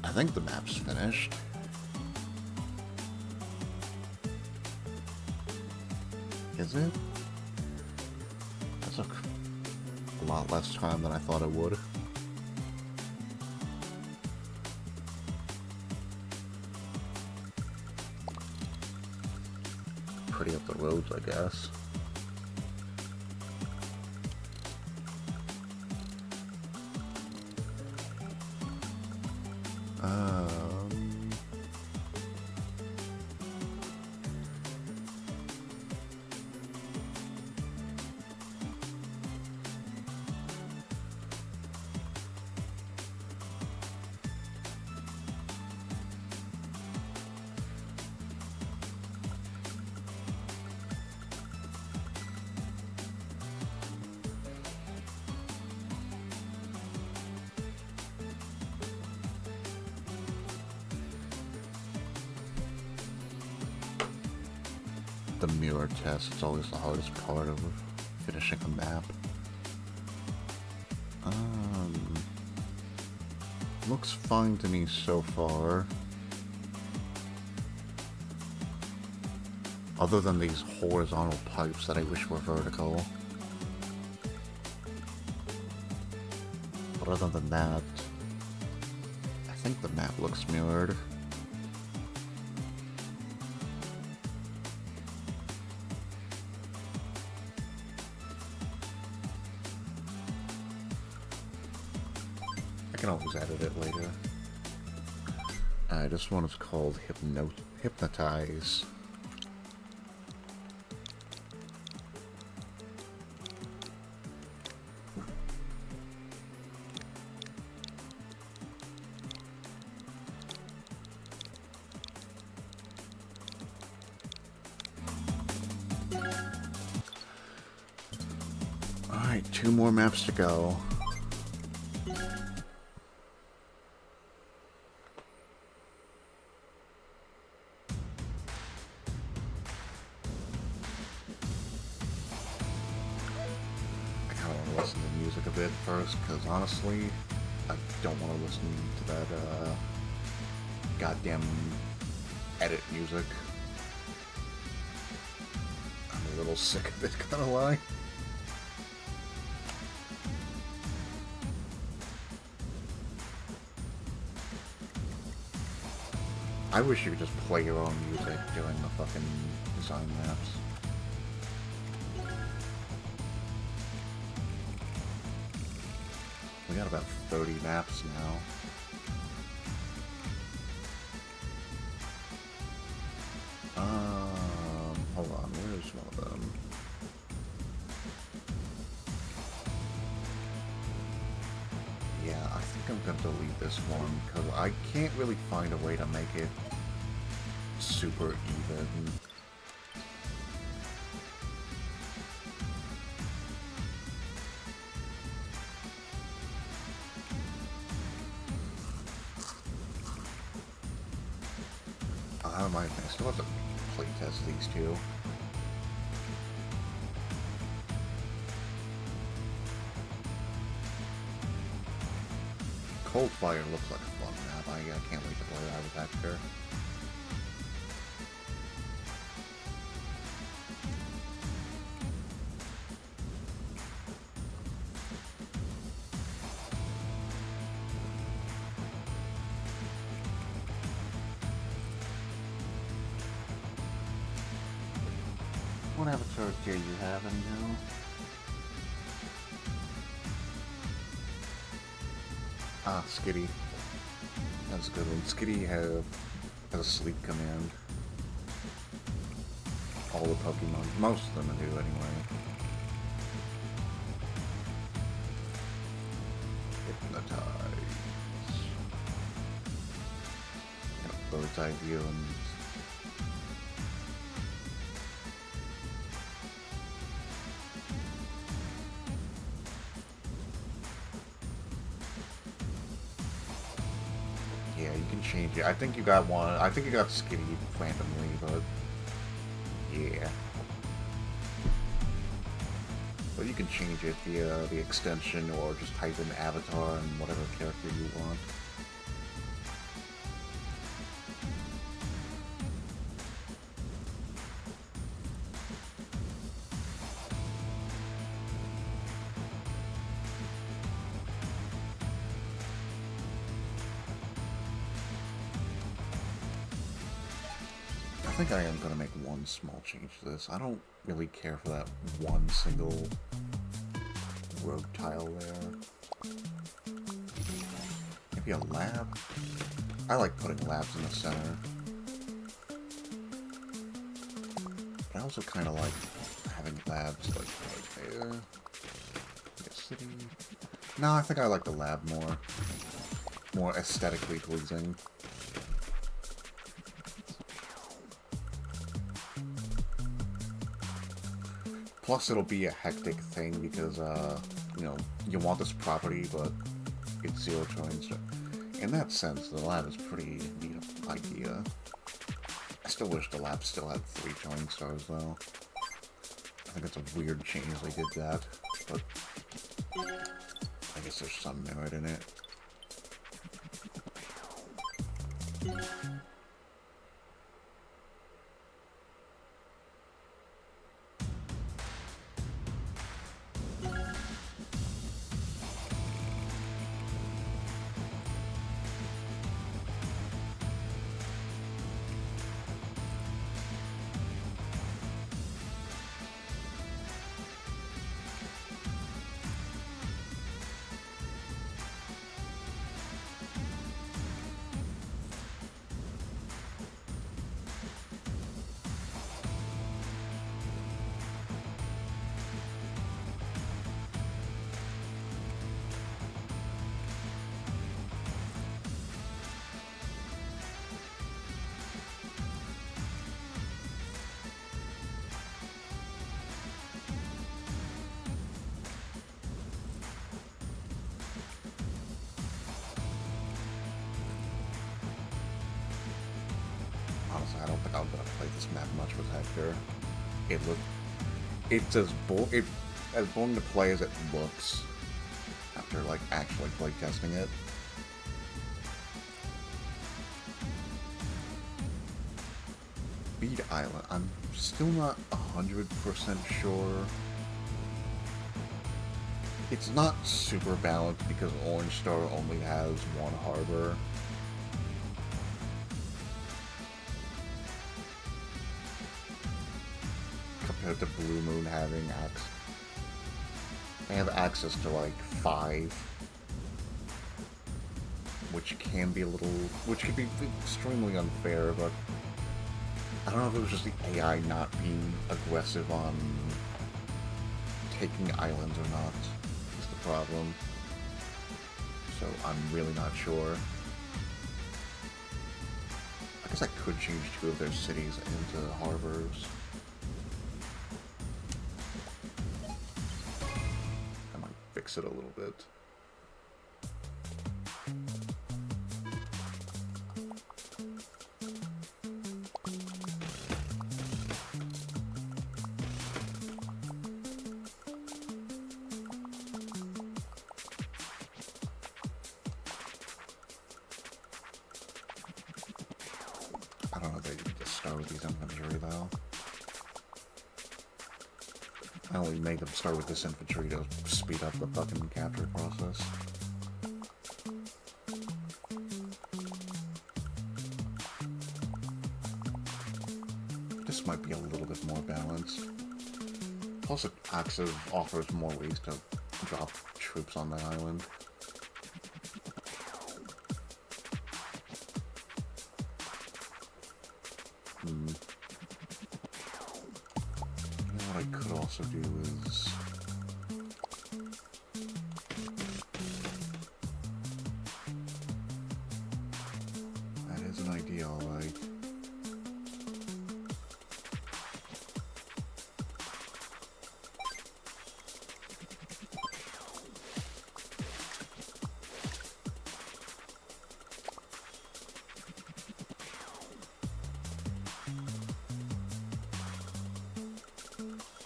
I think the map's finished. Is it? That's a lot less time than I thought it would. Pretty up the roads, I guess. The mirror test, it's always the hardest part of finishing a map. Looks fine to me so far. Other than these horizontal pipes that I wish were vertical. But other than that, I think the map looks mirrored. I can always edit it later. This one is called Hypnotize. Alright, 2 more maps to go. Listen to music a bit first, because honestly, I don't want to listen to that goddamn edit music. I'm a little sick of it, kinda lie. I wish you could just play your own music during the fucking design maps. We got about 30 maps now. Hold on, where's one of them? Yeah, I think I'm gonna delete this one, because I can't really find a way to make it super even. I still have to playtest these two. Coldfire looks like a fun map. I can't wait to play that with Hector. What avatar do you have anyhow? Ah, Skitty. That's a good one. Skitty has a sleep command. All the Pokemon, most of them do anyway. Hypnotize. And a bird's eye view and yeah, you can change it. I think you got one. I think you got Skitty randomly, but yeah. But you can change it via the extension or just type in avatar and whatever character you want. think I am going to make one small change to this. I don't really care for that one single rogue tile there. Maybe a lab? I like putting labs in the center. But I also kind of like having labs like there. Like a city. No, I think I like the lab more. More aesthetically pleasing. Plus, it'll be a hectic thing because, you know, you want this property, but it's 0 coins. In that sense, the lab is pretty neat idea. I still wish the lab still had 3 coin stars, though. I think it's a weird change they did that, but I guess there's some merit in it. Honestly, I don't think I'm gonna play this map much with Hector. It's as boring to play as it looks after like actually play testing it. Bead Island. I'm still not 100% sure. It's not super balanced because Orange Star only has 1 harbor. Compared to Blue Moon having they have access to like 5, which can be extremely unfair, but I don't know if it was just the AI not being aggressive on taking islands or not, is the problem. So I'm really not sure. I guess I could change 2 of their cities into harbors. Fix it a little bit. I don't know if they need to start with these infantry though. I only made them start with this infantry to speed up the fucking capture process. This might be a little bit more balanced. Plus, it actually offers more ways to drop troops on the island. What I could also do is that is an idea, alright.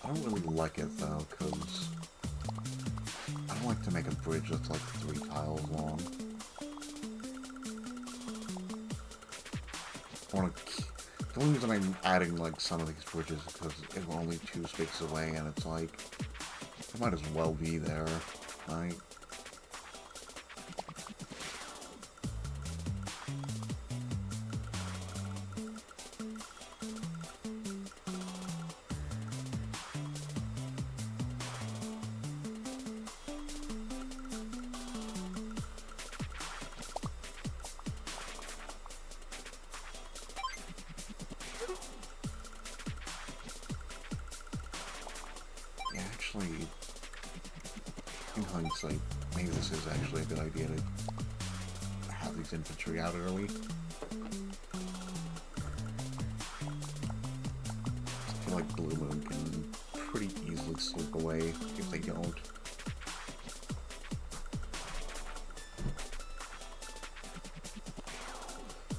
I don't really like it though, because I don't like to make a bridge that's like 3 tiles long. The only reason I'm adding like some of these bridges is because we're only 2 spaces away, and it's like it might as well be there, right? Actually, in hindsight, maybe this is actually a good idea to have these infantry out early. I feel like Blue Moon can pretty easily slip away if they don't.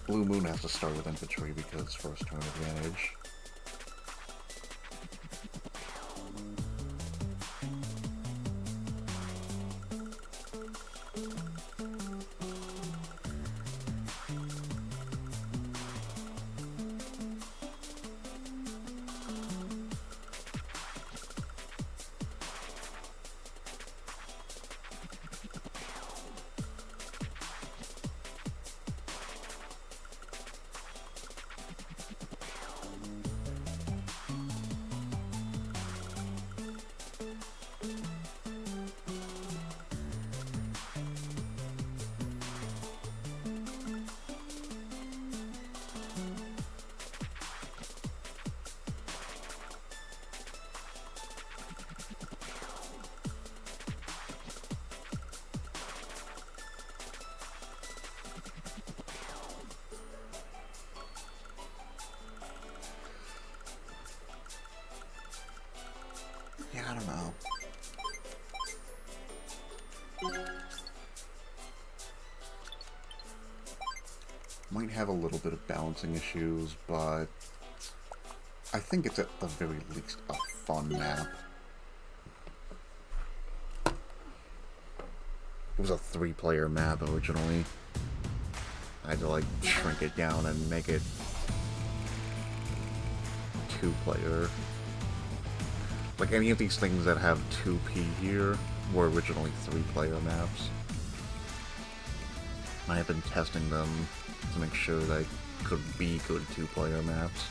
Blue Moon has to start with infantry because first turn advantage. Yeah, I don't know. Might have a little bit of balancing issues, but I think it's at the very least a fun map. It was a 3-player map originally. I had to like shrink it down and make it 2-player. Like any of these things that have 2P here were originally 3-player maps. I have been testing them to make sure they could be good 2-player maps.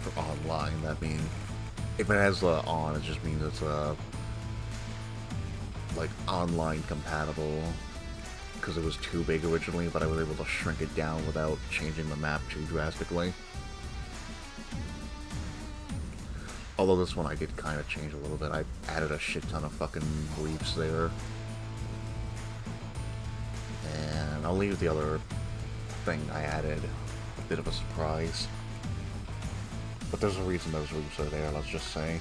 For online, that means if it has the on, it just means it's like online compatible. Because it was too big originally, but I was able to shrink it down without changing the map too drastically. Although this one I did kind of change a little bit. I added a shit ton of fucking reefs there. And I'll leave the other thing I added a bit of a surprise. But there's a reason those reefs are there, let's just say.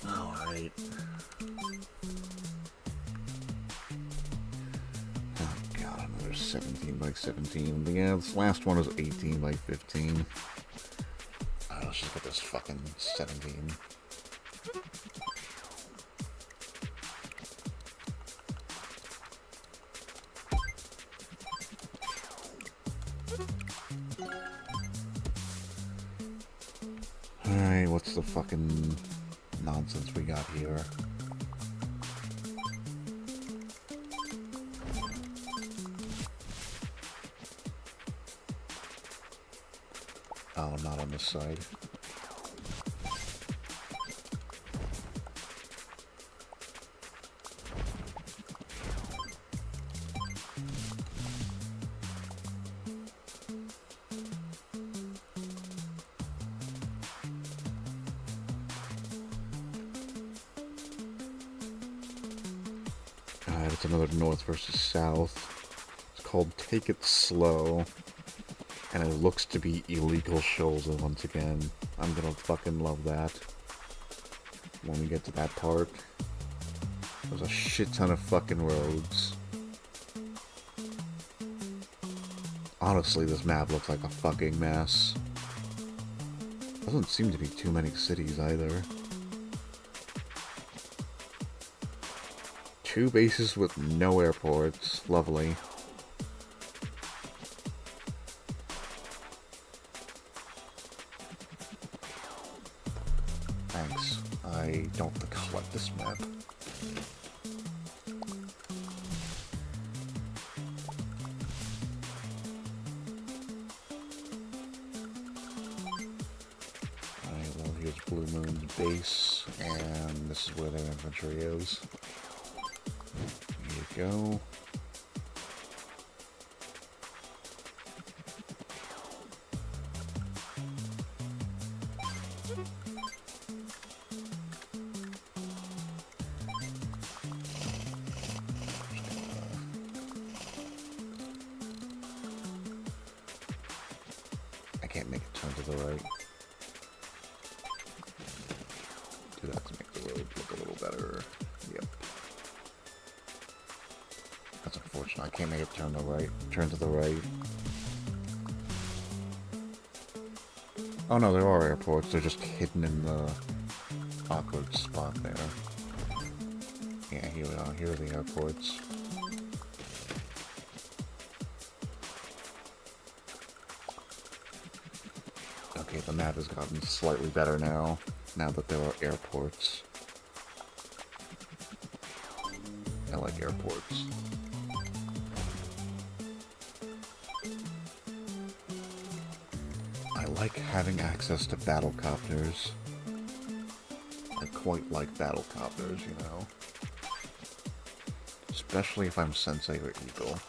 Alright. Oh god, another 17 by 17. Yeah, this last one is 18 by 15. Let's just get this fucking 17. Alright, what's the fucking nonsense we got here? Oh, not on this side. It's another North versus South. It's called Take It Slow. And it looks to be illegal Shulza once again. I'm gonna fucking love that. When we get to that part. There's a shit ton of fucking roads. Honestly, this map looks like a fucking mess. Doesn't seem to be too many cities either. 2 bases with no airports. Lovely. Thanks. I don't think I'll like this map. Alright, well here's Blue Moon's base, and this is where their inventory is. Here you go. I can't make it turn to the right. Do that to make the road look a little better. Yep. That's unfortunate. I can't make it turn to the right. Oh no, there are airports. They're just hidden in the awkward spot there. Yeah, here we are. Here are the airports. Okay, the map has gotten slightly better now that there are airports. I like airports. I like having access to battlecopters. I quite like battlecopters, you know. Especially if I'm Sensei or Eagle.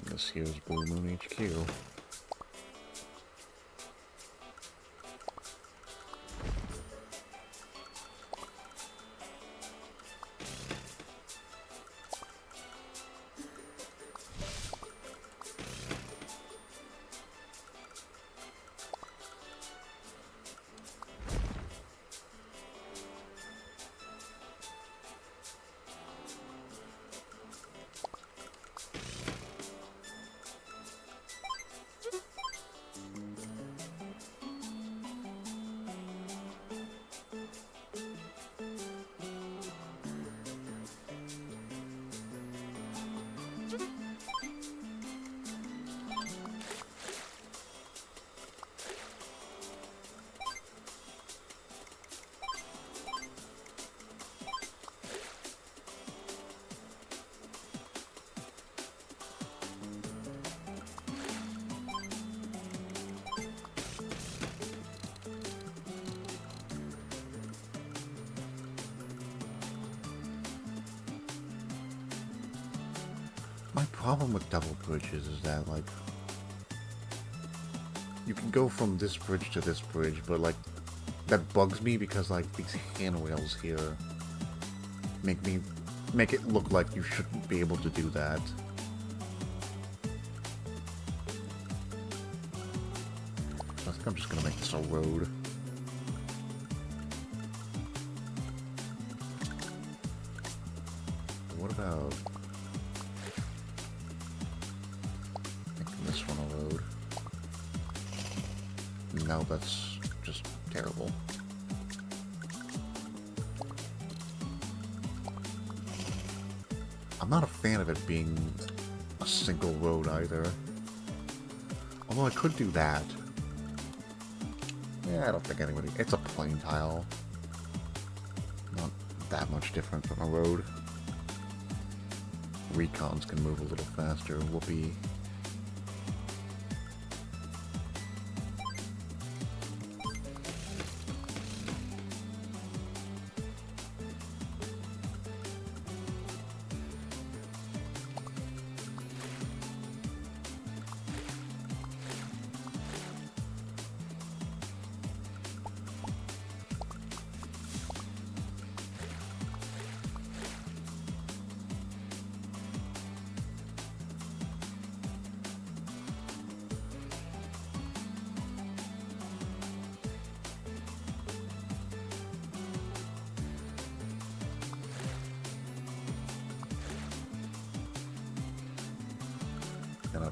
This here's Blue Moon HQ. My problem with double bridges is that, like, you can go from this bridge to this bridge, but, like, that bugs me because, like, these handrails here make it look like you shouldn't be able to do that. I think I'm just gonna make this a road. What about making this one a road? No, that's just terrible. I'm not a fan of it being a single road either. Although I could do that. Yeah, I don't think anybody... It's a plain tile. Not that much different from a road. Recons can move a little faster. Whoopee.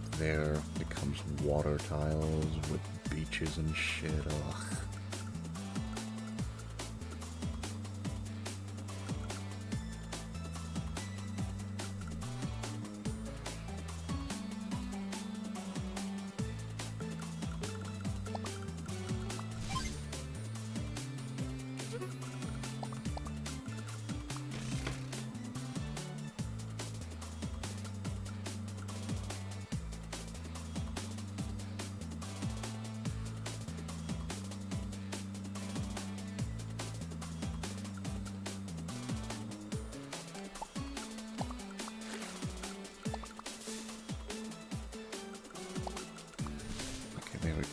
up there becomes water tiles with beaches and shit. Ugh. There we go.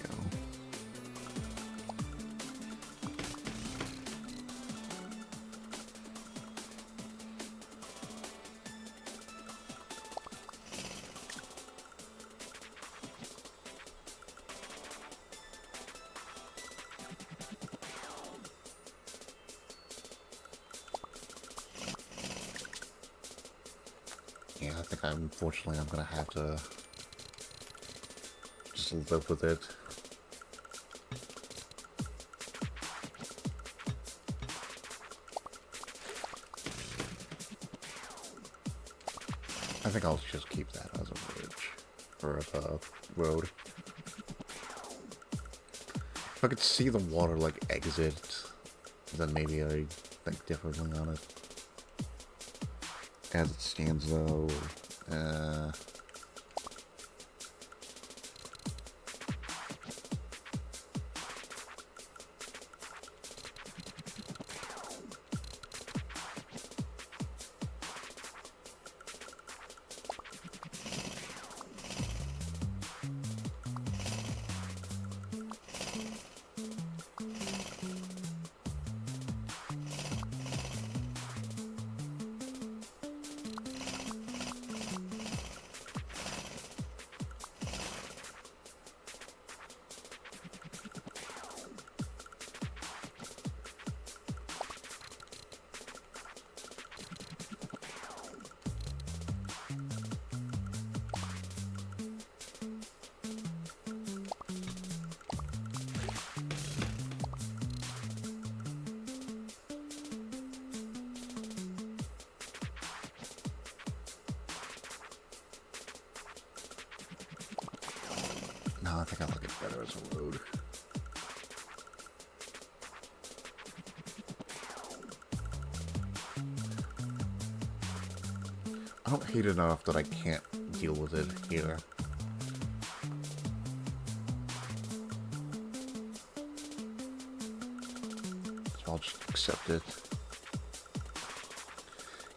Yeah, I think unfortunately I'm gonna have to just live with it. I think I'll just keep that as a bridge, or as a road. If I could see the water, like, exit, then maybe I'd think differently on it. As it stands, though, no, I think I like it better as a road. I don't hate it enough that I can't deal with it here. So I'll just accept it.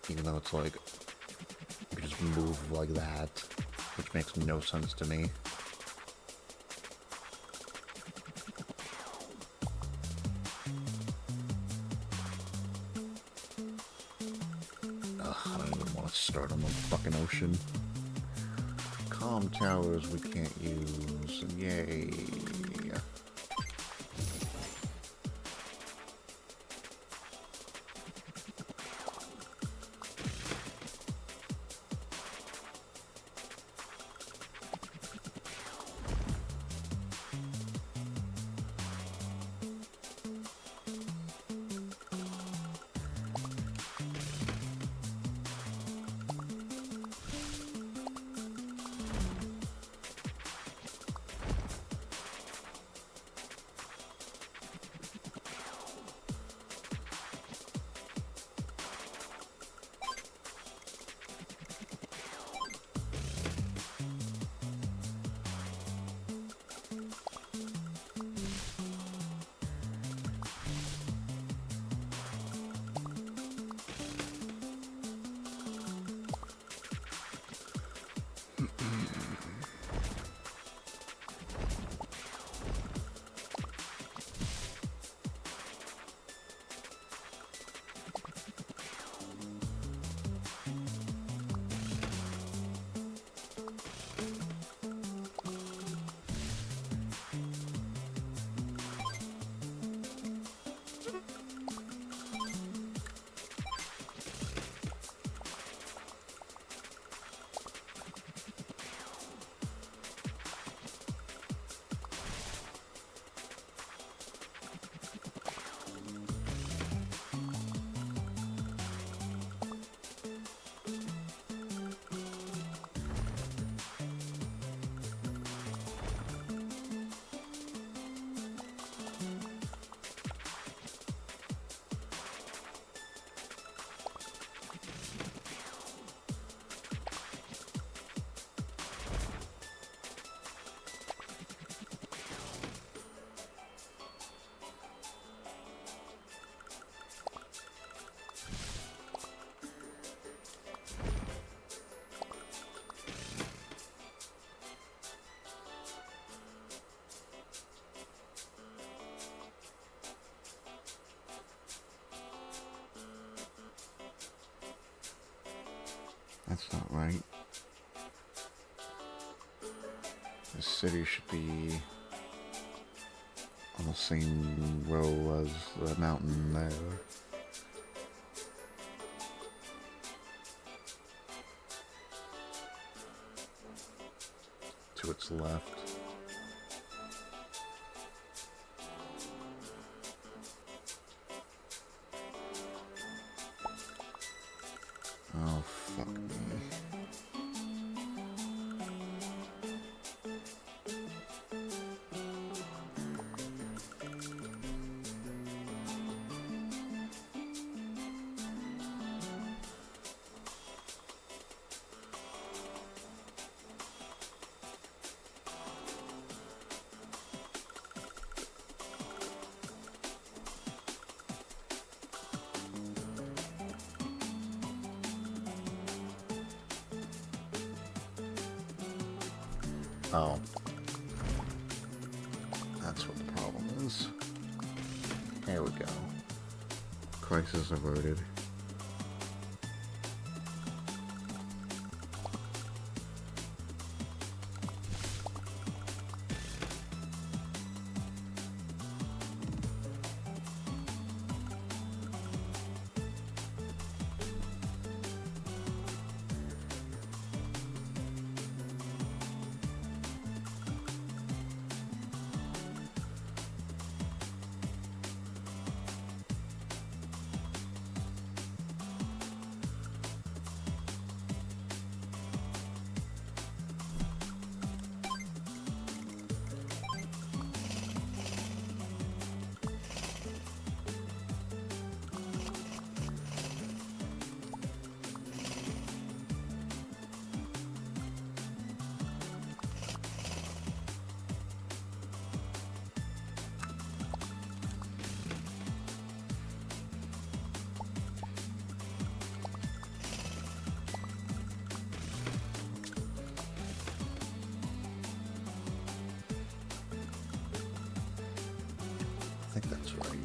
Even though it's like, you just move like that, which makes no sense to me. I don't even want to start on the fucking ocean. Calm towers we can't use. Yay. That's not right. The city should be on the same row as the mountain there. To its left. Oh, fuck me. Oh. That's what the problem is. There we go. Crisis averted. I think that's right.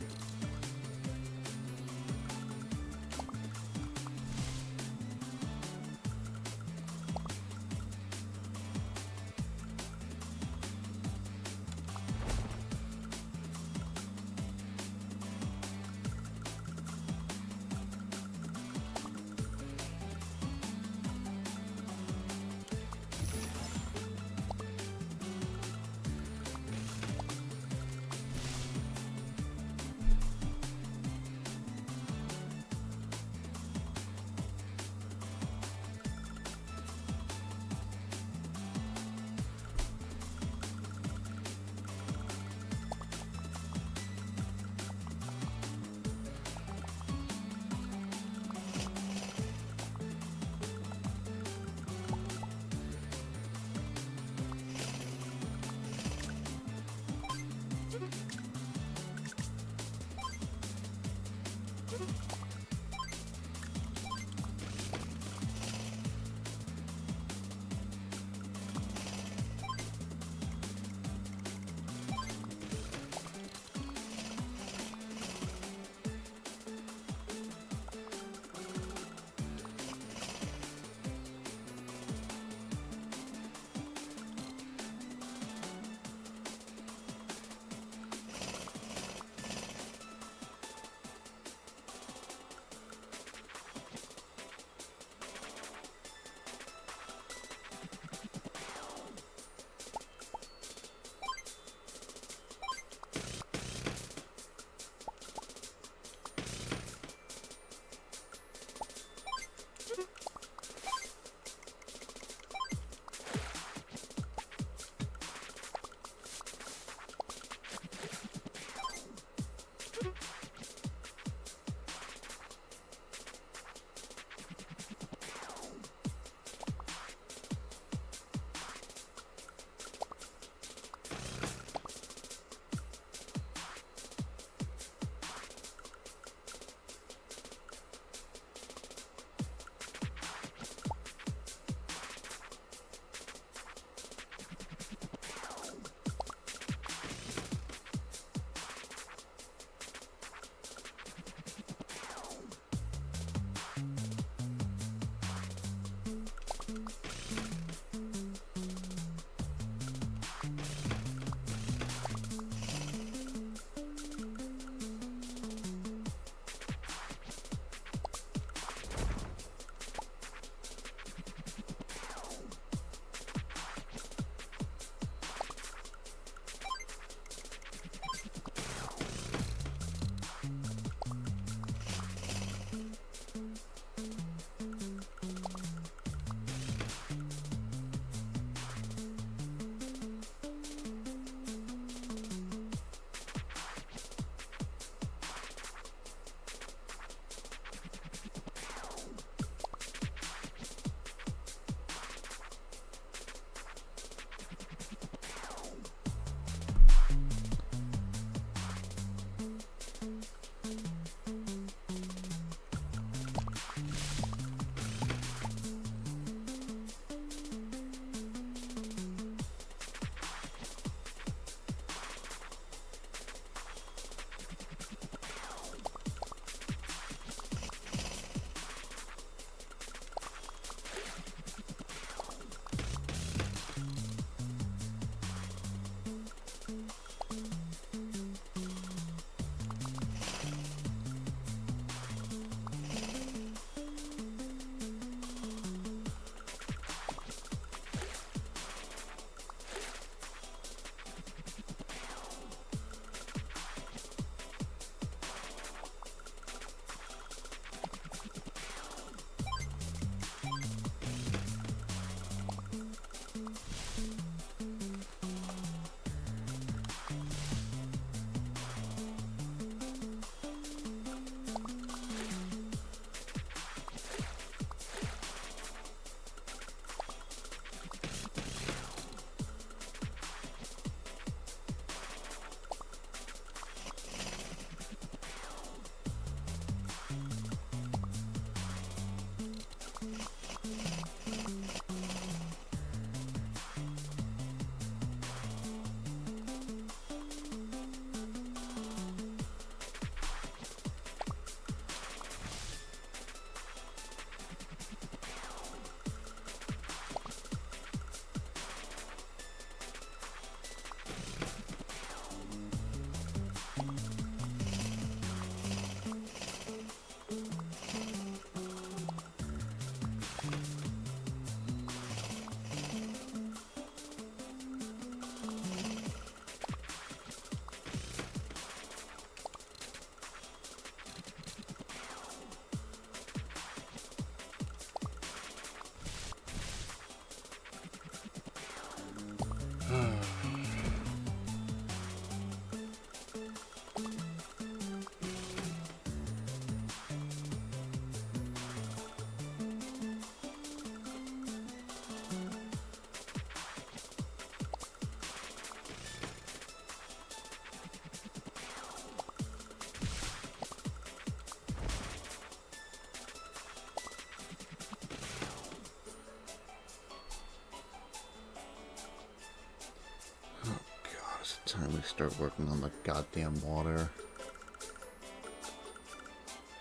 time we start working on the goddamn water.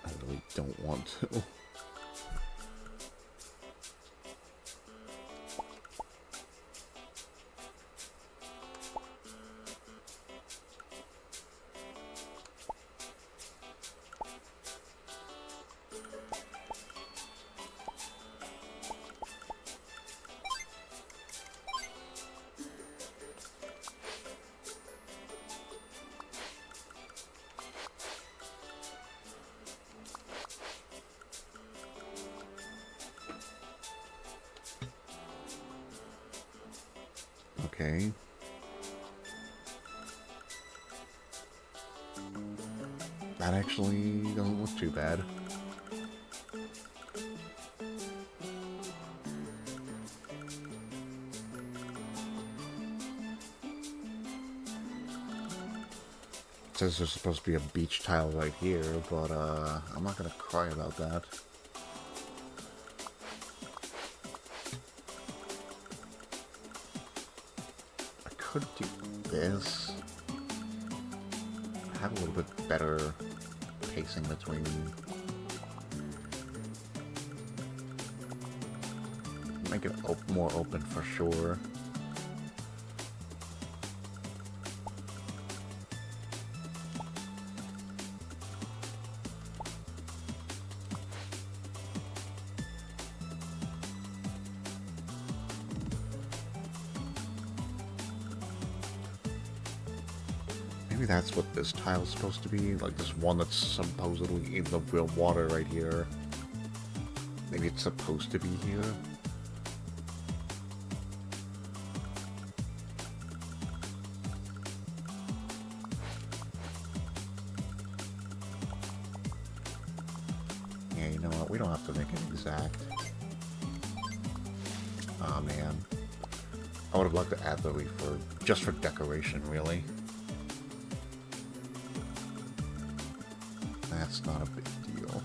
I really don't want to. Okay. That actually doesn't look too bad. It says there's supposed to be a beach tile right here, but I'm not gonna cry about that. I could do this. Have a little bit better pacing between. Make it more open for sure. Maybe that's what this tile's supposed to be, like this one that's supposedly in the real water right here. Maybe it's supposed to be here. Yeah, you know what, we don't have to make it exact. Aw, man. I would have liked to add the leaf for, just for decoration, really. That's not a big deal.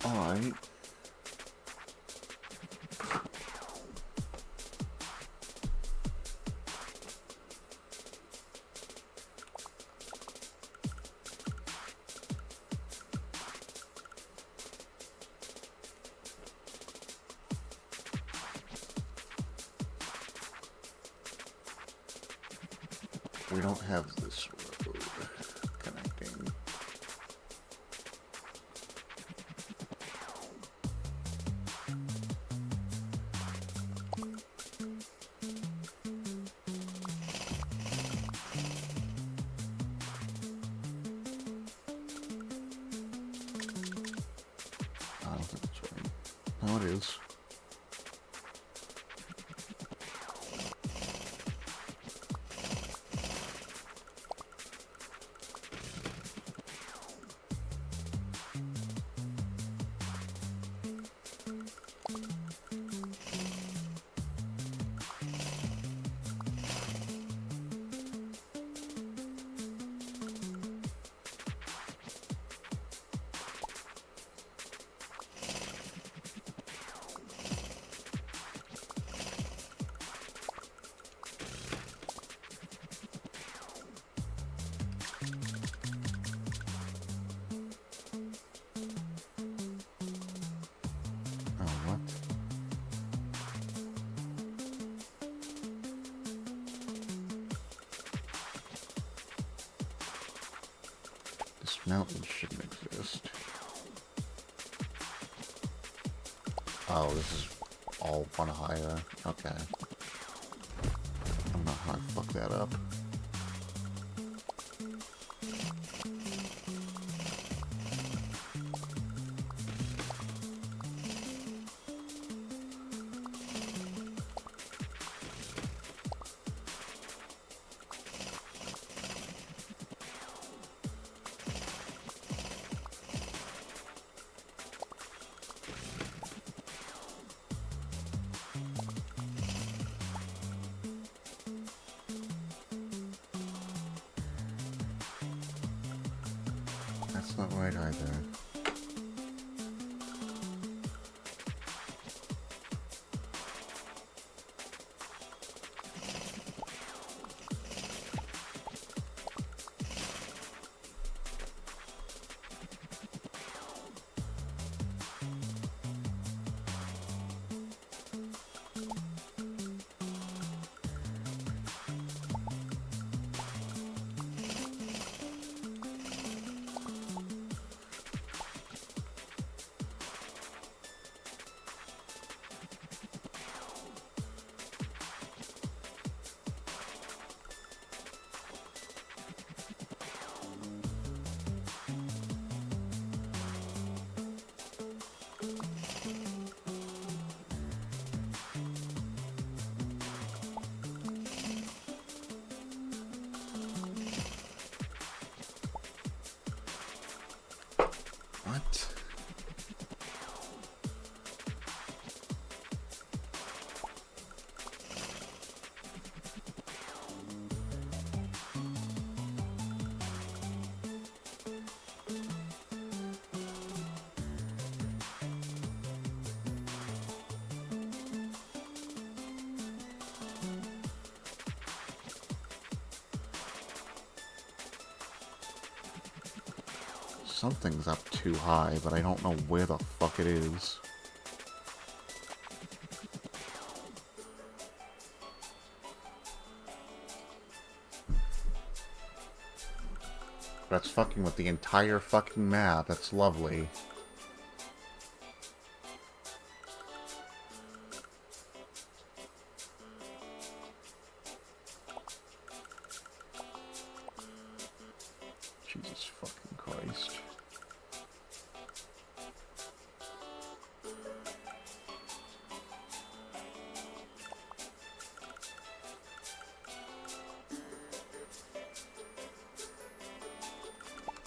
Alright. we don't have this road connecting. I don't think that's right. No, it is. Mountains shouldn't exist. Oh, this is all one higher. Okay. I'm not gonna fuck that up. That's not right either. What? Something's up too high, but I don't know where the fuck it is. That's fucking with the entire fucking map. That's lovely. Jesus fucking Christ.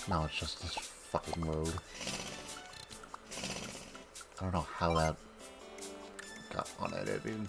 No, it's just this fucking road. I don't know how that got unedited.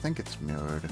think it's mirrored.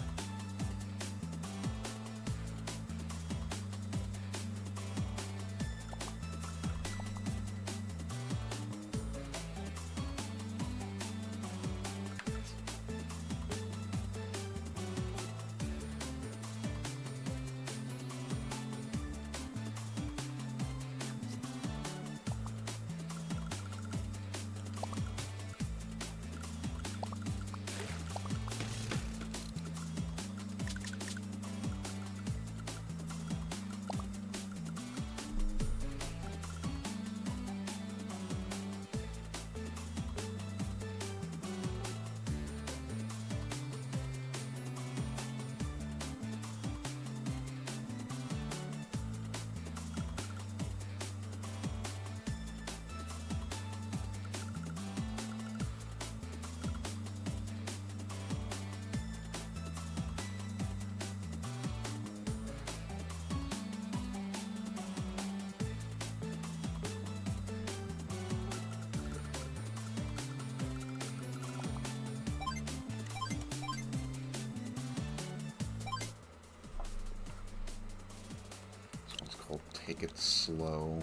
Take it slow.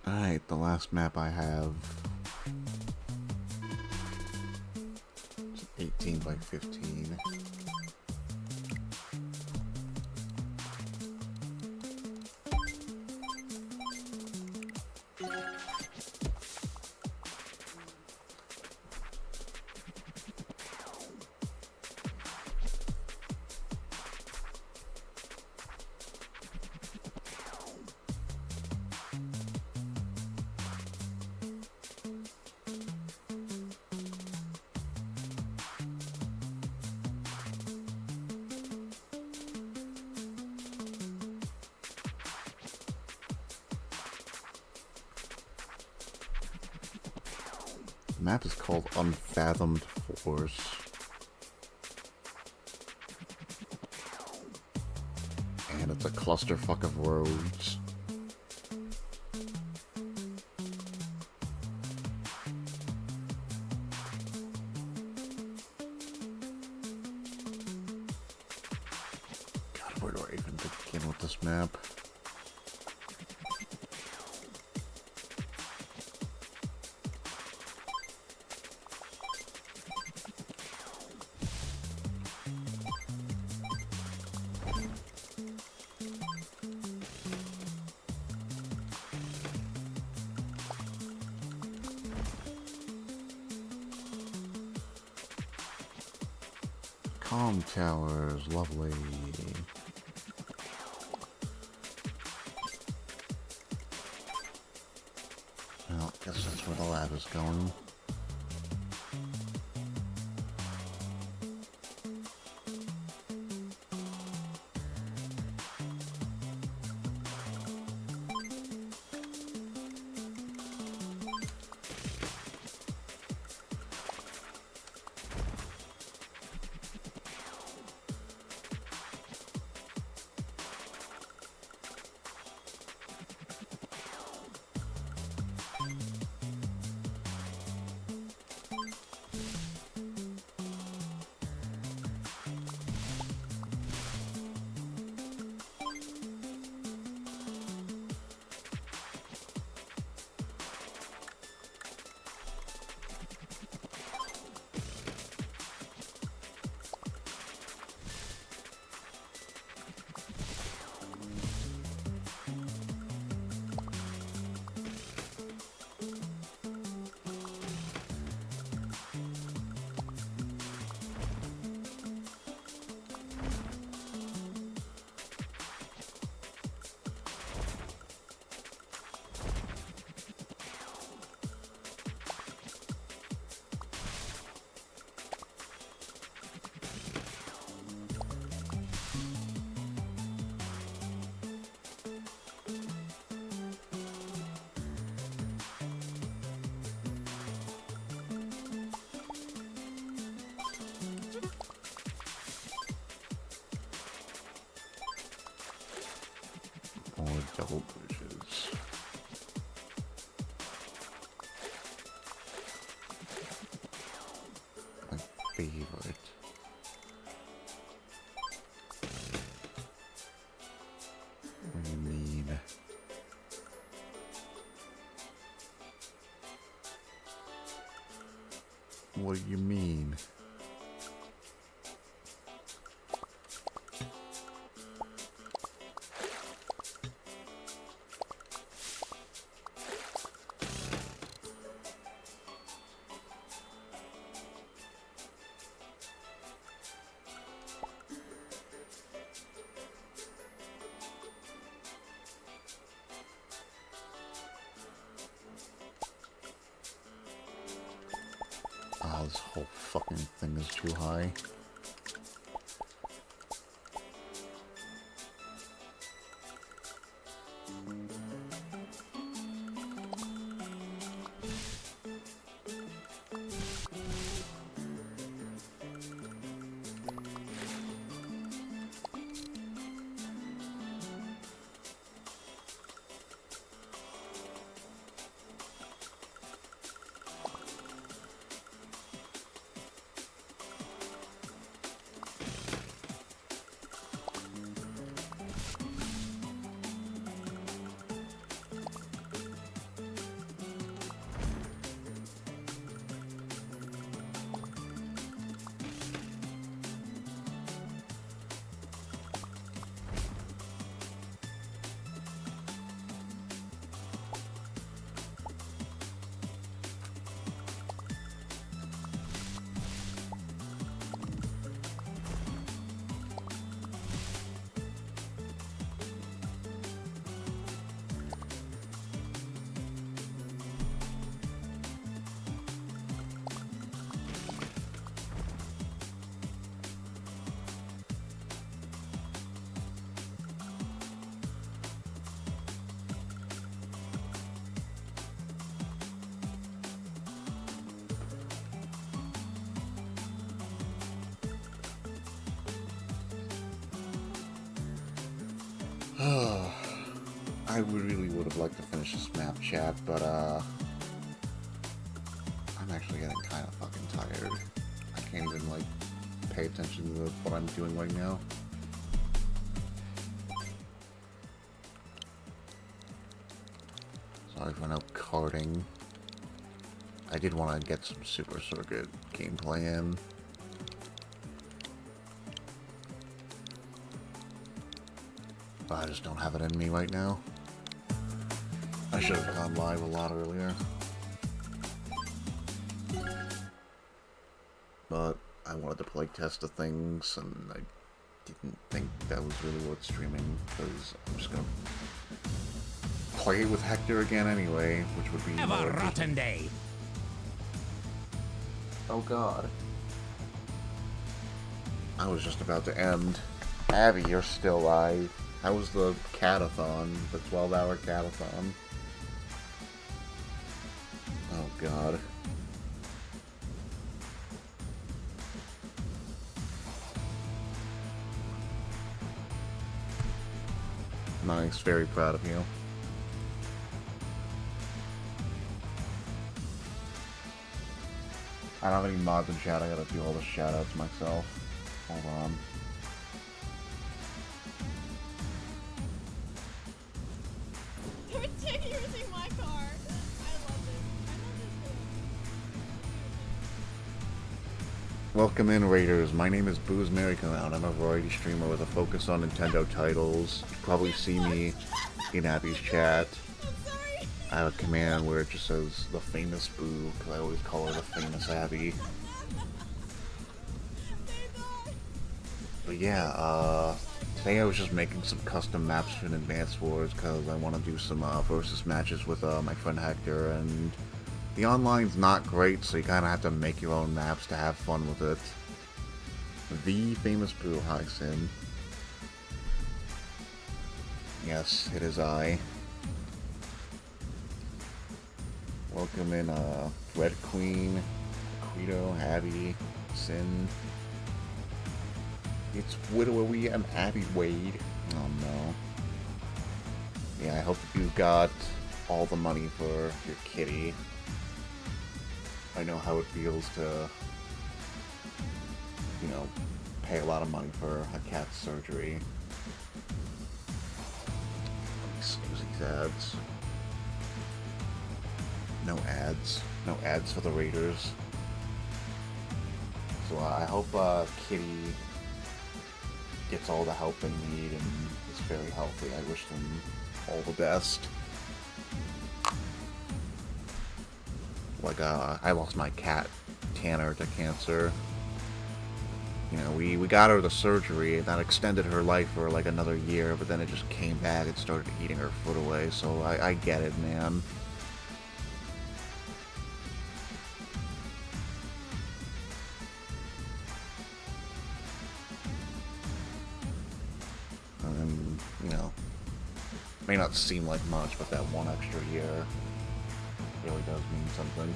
Alright, the last map I have is 18 by 15. The map is called Unfathomed Force. And it's a clusterfuck of roads. God, where do I even begin with this map? Calm towers, lovely. Well, guess that's where the lab is going. more double bridges. My favorite. What do you mean? What do you mean? Oh, this whole fucking thing is too high. I really would have liked to finish this map, chat, but I'm actually getting kind of fucking tired. I can't even, like, pay attention to what I'm doing right now. Sorry for no karting. I did want to get some Super Circuit gameplay in. But I just don't have it in me right now. I should have gone live a lot earlier. But I wanted to play test the things, and I didn't think that was really worth streaming, because I'm just gonna play it with Hector again anyway, which would be Have a rotten day. Oh god. I was just about to end. Abby, you're still live. How was the catathon? The 12-hour catathon? Oh god. Nice, very proud of you. I don't have any mods in chat, I gotta do all the shoutouts myself. Hold on. They're using my car. I love this. Welcome in, Raiders. My name is Booze Merry-Go-Round. I'm a variety streamer with a focus on Nintendo titles. You probably see me in Abby's chat. I'm sorry. I have a command where it just says the famous Boo, because I always call her the famous Abby. But yeah, today I was just making some custom maps for an Advance Wars, because I want to do some versus matches with my friend Hector, and the online's not great, so you kind of have to make your own maps to have fun with it. The famous Boo, hi Sin. Yes, it is I. Welcome in, Red Queen, Quito, Abby, Sin. It's Widowy and Abby Wade. Oh no. Yeah, I hope you got all the money for your kitty. I know how it feels to, you know, pay a lot of money for a cat's surgery. Let me snooze these ads. No ads. No ads for the Raiders. So I hope Kitty gets all the help they need and is very healthy. I wish them all the best. Like, I lost my cat, Tanner, to cancer. You know, we got her the surgery, that extended her life for like another year, but then it just came back and started eating her foot away, so I get it, man. And, you know, may not seem like much, but that one extra year really does mean something.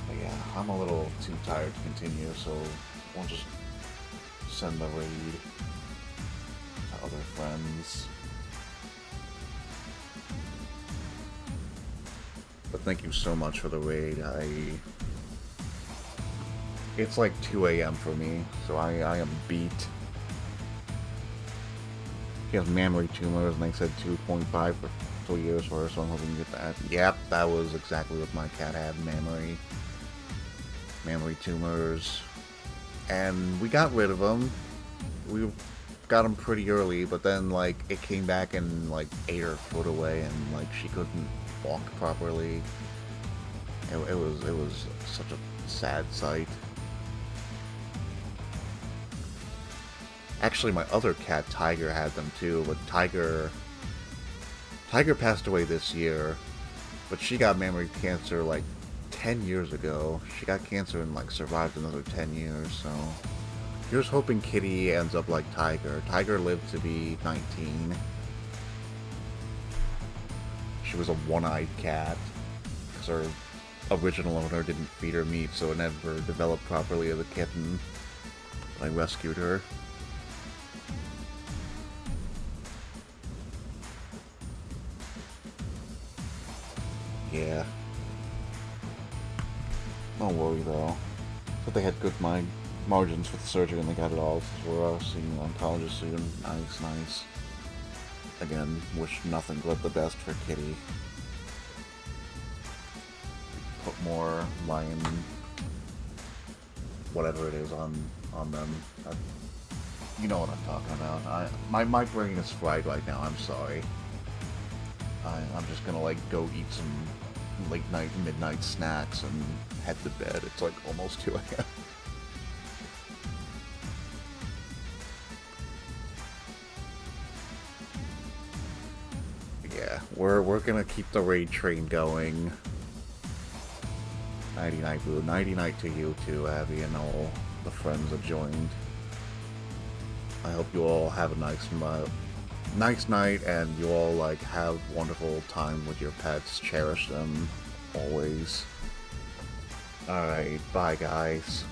But yeah, I'm a little too tired to continue, so we'll just send the raid to other friends. But thank you so much for the raid. It's like 2 a.m. for me, so I am beat. She has mammary tumors, and they said 2.5 for 2 years for her, so I'm hoping to get that. Yep, that was exactly what my cat had, mammary tumors. And we got rid of them. We got them pretty early, but then, like, it came back and, like, ate her foot away, and, like, she couldn't walk properly. It was such a sad sight. Actually, my other cat, Tiger, had them too, but Tiger passed away this year, but she got mammary cancer like 10 years ago. She got cancer and like survived another 10 years, so here's hoping Kitty ends up like Tiger. Tiger lived to be 19. She was a one-eyed cat, because her original owner didn't feed her meat, so it never developed properly as a kitten. I rescued her. Yeah. Don't worry though. But they had good margins for the surgery and they got it all. We're seeing an oncologist soon. Nice. Again, wish nothing but the best for Kitty. Put more lion, whatever it is, on them. You know what I'm talking about. My brain is fried right now. I'm sorry. I'm just gonna like go eat some late night, midnight snacks and head to bed. It's like almost 2 a.m. Yeah, we're gonna keep the raid train going. Nighty night, Boo. Nighty night to you too, Abby, and all the friends that joined. I hope you all have a nice night, and you all like have wonderful time with your pets. Cherish them always. Alright, bye guys.